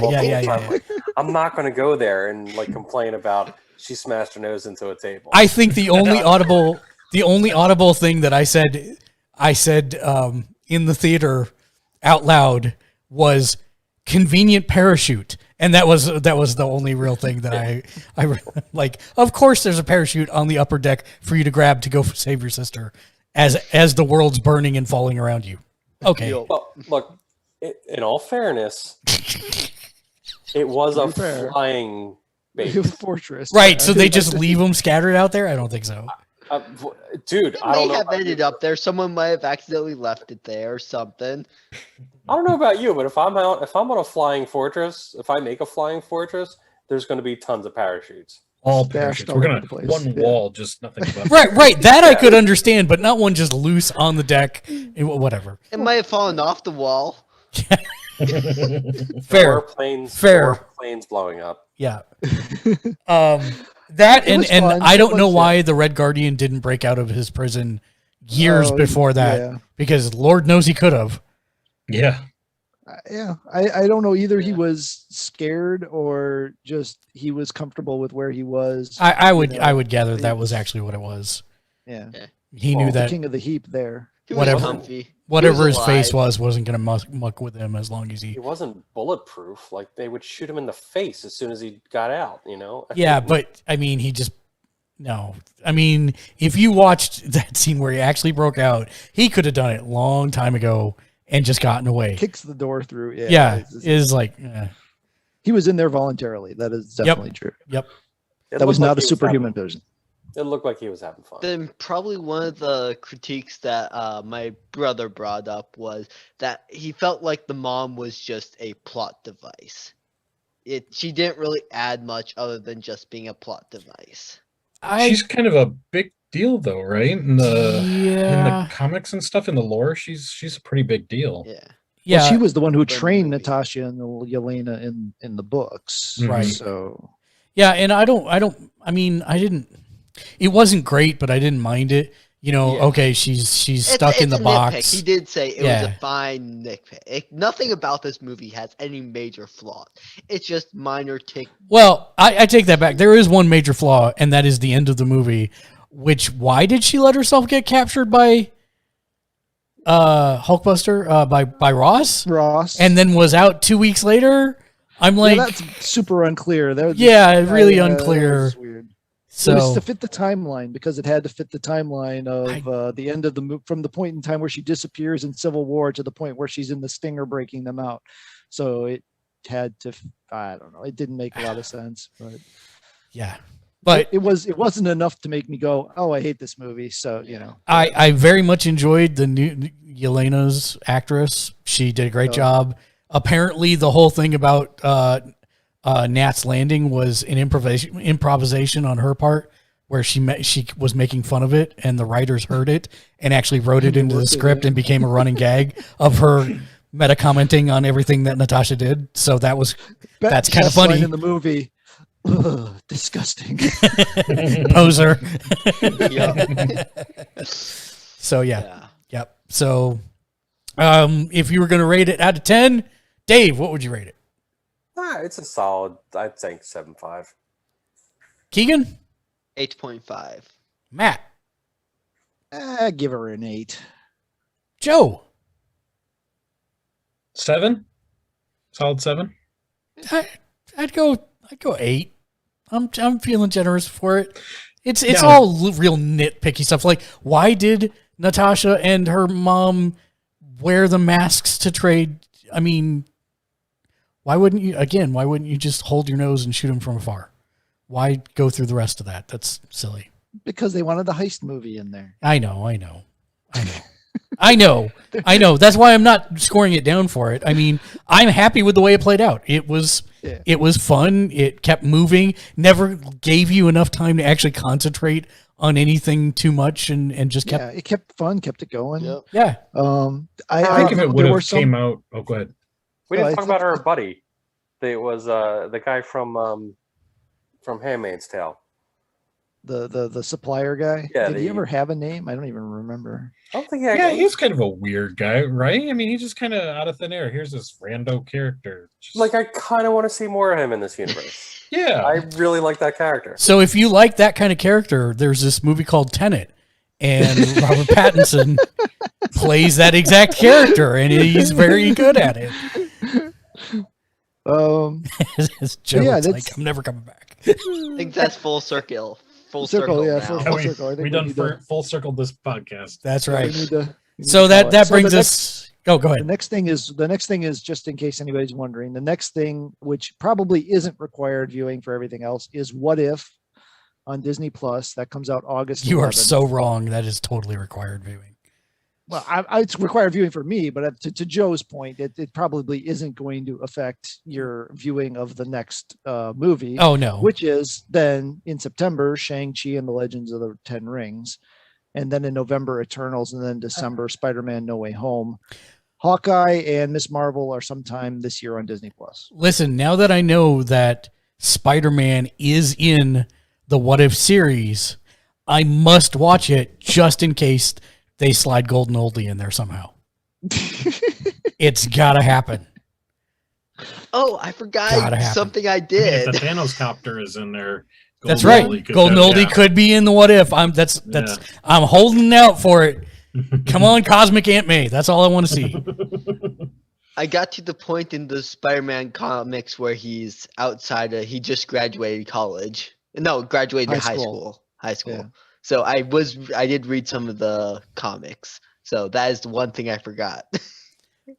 I'm not gonna go there and complain about she smashed her nose into a table. I think the only audible thing that I said in the theater out loud was convenient parachute. And that was the only real thing that I like. Of course, there's a parachute on the upper deck for you to grab to go save your sister as the world's burning and falling around you. Okay. Well, look, in all fairness, it was a flying base. fortress. Right, so they just leave them scattered out there? I don't think so. Dude, It I don't may know. have ended up there. Someone might have accidentally left it there or something. I don't know about you, but if I'm on a flying fortress, if I make a flying fortress, there's going to be tons of parachutes. All Stashed parachutes. all We're over gonna the place. one Yeah. wall, just nothing but Right. That I could understand, but not one just loose on the deck. Whatever. It might have fallen off the wall. Fair. Or planes blowing up. Yeah. That It and was fun. I don't It know was, why the Red Guardian didn't break out of his prison years Oh, before that, yeah. because Lord knows he could have. yeah. Yeah, I don't know. Either he was scared or just he was comfortable with where he was. I would know, I would gather he that was was- actually what it was. Yeah, He Well, knew the that king of the heap there. He was Whatever. comfy. whatever He his was face alive. wasn't going to muck with him as long as he. He wasn't bulletproof. Like they would shoot him in the face as soon as he got out. You know. Yeah, but I mean, he just no. I mean, if you watched that scene where he actually broke out, he could have done it a long time ago and just gotten away. Kicks the door through. Yeah, Yeah, it's- is like, he was in there voluntarily. That is definitely true. It That was looked like not a he superhuman having- person. It looked like he was having fun. Then probably one of the critiques that my brother brought up was that he felt like the mom was just a plot device. She didn't really add much other than just being a plot device. She's kind of a big deal, though, right? In the yeah, comics and stuff, in the lore, she's a pretty big deal. Yeah. yeah. Well, she was the one who But in the trained movie. Natasha and Yelena in the books. Right. So Yeah, and I mean, I didn't. It wasn't great, but I didn't mind it. You know, Yeah. okay, she's stuck in the a nitpick. box. He did say it was Yeah. a fine nitpick. Nothing about this movie has any major flaw. It's just minor tick. Well, I take that back. There is one major flaw, and that is the end of the movie. Why did she let herself get captured by Hulkbuster by Ross, Ross, and then was out 2 weeks later? I'm yeah, like, that's super unclear. really that unclear. was weird. So It was to fit the timeline because it had to fit the timeline of the end of the movie, from the point in time where she disappears in Civil War to the point where she's in the Stinger breaking them out. So it had to. I don't know. It didn't make a lot of sense, but yeah, but it wasn't enough to make me go, "Oh, I hate this movie." So you know, I very much enjoyed the new Yelena's actress. She did a great Oh. job. Apparently, the whole thing about Nat's landing was an improvisation on her part, where she was making fun of it, and the writers heard it and actually wrote it into the script and became a running gag of her meta commenting on everything that Natasha did. So that's kind of best line funny. in the movie. Ugh, disgusting. Poser. Yeah. So yeah. Yep. So, if you were going to rate it out of 10, Dave, what would you rate it? It's a solid. I'd think 7.5. Keegan? 8.5. Matt? Give her an 8. Joe? 7? Solid 7? I'd go 8. I'm feeling generous for it. It's Yeah. all real nitpicky stuff. Like, why did Natasha and her mom wear the masks to trade? I mean, why wouldn't you just hold your nose and shoot him from afar? Why go through the rest of that? That's silly. Because they wanted the heist movie in there. I know. That's why I'm not scoring it down for it. I mean, I'm happy with the way it played out. It was fun. It kept moving. Never gave you enough time to actually concentrate on anything too much, and just kept. Yeah, it kept fun, kept it going. Yep. Yeah. I think if it would there were have some- came out... Oh, go ahead. We No, didn't I talk think- about her buddy. It was the guy from Handmaid's Tale. the supplier guy. Yeah, Did he the- ever have a name? I don't even remember. I don't think Yeah, he's kind of a weird guy, right? I mean, he's just kind of out of thin air. Here's this rando character. Just- like I kind of want to see more of him in this universe. yeah. I really like that character. So if you like that kind of character, there's this movie called Tenet, and Robert Pattinson plays that exact character, and he's very good at it. Joe, yeah, it's that's- like I'm never coming back. I think that's full circle. Full circle. Yeah, Now. full Yeah, circle. I think we done need to- full circle this podcast. That's we right. need to- we need So to call it. that So brings the us. Oh, go The ahead. next thing is just in case anybody's wondering. The next thing, which probably isn't required viewing for everything else, is What If on Disney Plus. That comes out August. You are 11th. so wrong. That is totally required viewing. Well, it's required viewing for me, but to Joe's point, it probably isn't going to affect your viewing of the next movie, Oh no. which is then in September, Shang-Chi and the Legends of the Ten Rings, and then in November, Eternals, and then December, Spider-Man: No Way Home. Hawkeye and Miss Marvel are sometime this year on Disney Plus. Listen, now that I know that Spider-Man is in the What If series, I must watch it just in case they slide Golden Oldie in there somehow. It's gotta happen. Oh, I forgot Gotta happen. something I I mean, did. if the Thanos copter is in there, That's Golden right. Oldie could Golden go- Oldie yeah. could be in the What If. I'm holding out for it. Come on, Cosmic Aunt May. That's all I want to see. I got to the point in the Spider-Man comics where he's outside of, he just graduated college. No, graduated High high school. school. High school. Yeah. So I did read some of the comics. So that is the one thing I forgot.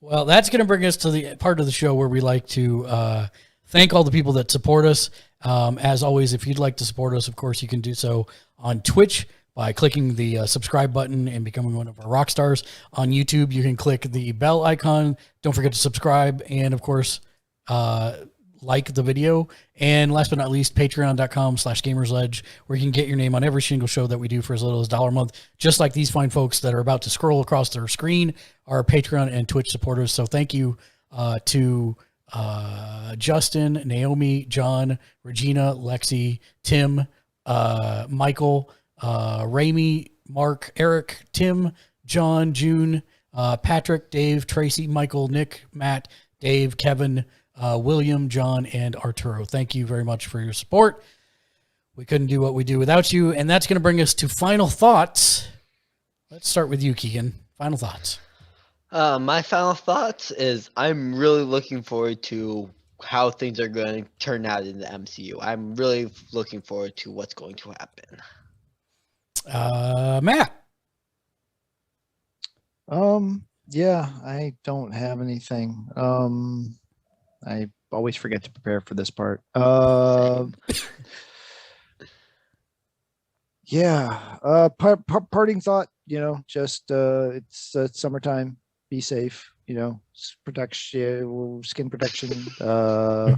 Well, that's going to bring us to the part of the show where we like to thank all the people that support us. As always, if you'd like to support us, of course, you can do so on Twitch by clicking the subscribe button and becoming one of our rock stars. On YouTube, you can click the bell icon. Don't forget to subscribe. And, of course, like the video. And last but not least, patreon.com/Gamersledge, where you can get your name on every single show that we do for as little as $1 a month. Just like these fine folks that are about to scroll across their screen are Patreon and Twitch supporters. So thank you to Justin, Naomi, John, Regina, Lexi, Tim, Michael, Ramey, Mark, Eric, Tim, John, June, Patrick, Dave, Tracy, Michael, Nick, Matt, Dave, Kevin, William, John, and Arturo. Thank you very much for your support. We couldn't do what we do without you. And that's going to bring us to final thoughts. Let's start with you, Keegan. Final thoughts. My final thoughts is I'm really looking forward to how things are going to turn out in the MCU. I'm really looking forward to what's going to happen. Matt. Yeah, I don't have anything. I always forget to prepare for this part. Yeah. Parting thought, just it's summertime. Be safe, protection, skin protection.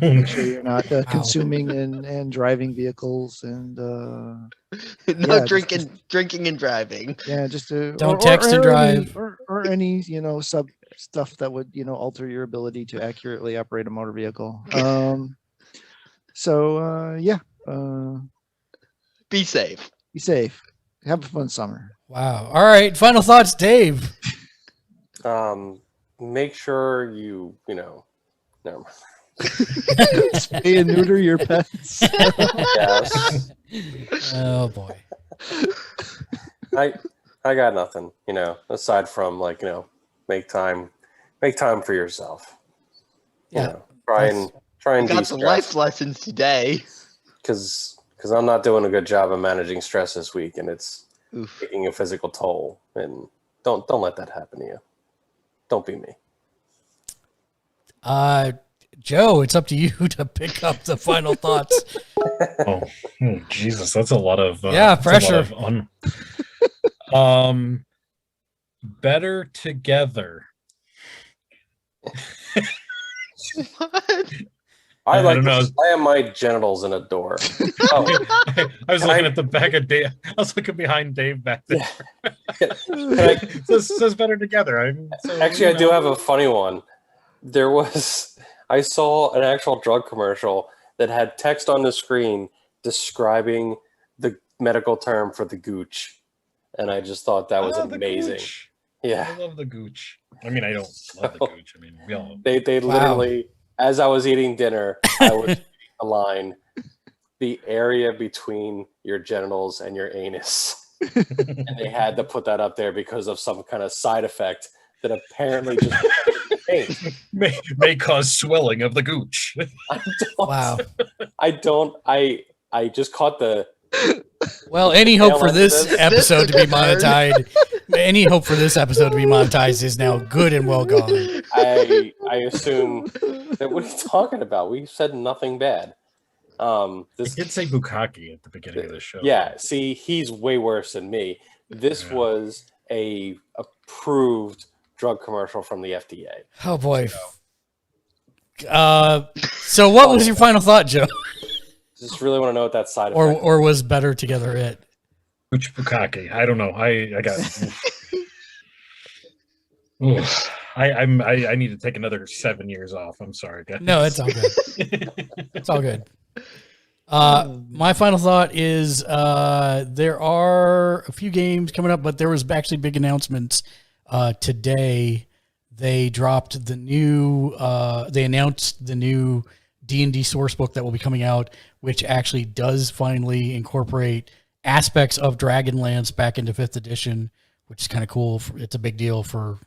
Make sure you're not consuming and driving vehicles and No yeah, drinking and driving. yeah, just Don't text and drive. or any sub stuff that would alter your ability to accurately operate a motor vehicle. Yeah, Be safe. be safe. Have a fun summer. Wow. All right. Final thoughts, Dave. Make sure you never mind. Spay and neuter your pets. Yes. Oh boy. I got nothing, aside from make time for yourself. Yeah. Try and Got some life lessons today. because I'm not doing a good job of managing stress this week, and it's Oof. taking a physical toll. And don't let that happen to you. Don't be me. Joe, it's up to you to pick up the final thoughts. Oh, Jesus, that's a lot of Yeah, that's a lot pressure. of better together. What? I I like don't to know. slam my genitals in a door. Oh, I was looking at the back of Dave. I was looking behind Dave back there. It says better together. actually, I do have a funny one. I saw an actual drug commercial that had text on the screen describing the medical term for the gooch, and I just thought that was amazing. Yeah, I love the gooch. I mean, I don't love the gooch. I mean, we all. they literally, as I was eating dinner, I was reading a line, the area between your genitals and your anus, and they had to put that up there because of some kind of side effect that apparently just paint. may cause swelling of the gooch. Wow. I just caught the. Well, any hope for Tail end of this this. episode to be This took a turn. monetized, any hope for this episode to be monetized is now good and well gone. I assume that what are you talking about? We said nothing bad. I This did say bukkake at the beginning of the show. Yeah, see, he's way worse than me. This Yeah. was a approved drug commercial from the FDA. Oh boy. So what was your final thought, Joe? Just really want to know what that side Or effect. or was Better Together it? Which bukkake? I don't know. I got. Oof. I need to take another 7 years off. I'm sorry, guys. No, it's all good. It's all good. My final thought is there are a few games coming up, but there was actually big announcements today. They dropped the new. They announced the new D&D source book that will be coming out, which actually does finally incorporate aspects of Dragonlance back into 5th edition, which is kind of cool. It's a big deal for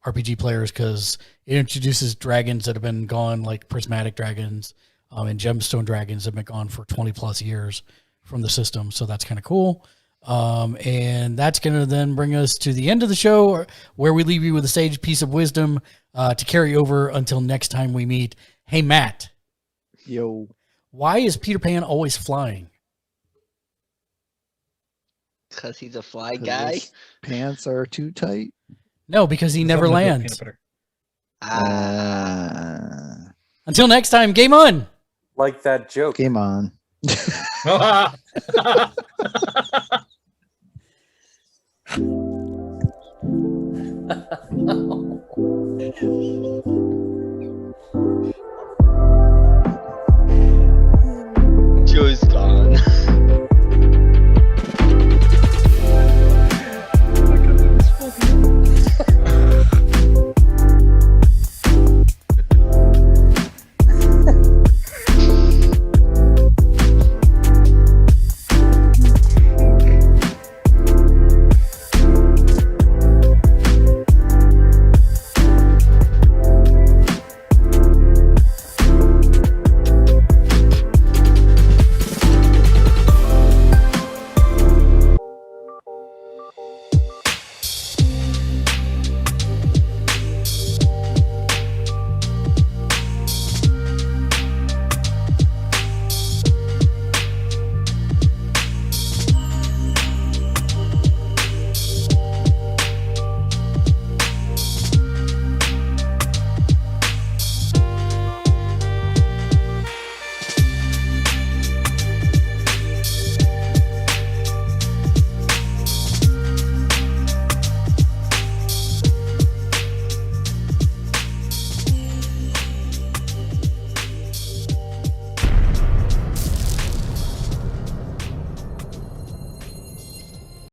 RPG players because it introduces dragons that have been gone, like prismatic dragons and gemstone dragons have been gone for 20 plus years from the system. So that's kind of cool. And that's going to then bring us to the end of the show where we leave you with a sage piece of wisdom to carry over until next time we meet. Hey, Matt. Yo. Why is Peter Pan always flying? Because he's a fly 'Cause guy. his pants are too tight. No, because he never lands. Peanut Ah, Until next time, game on. Like that joke. game on. butter.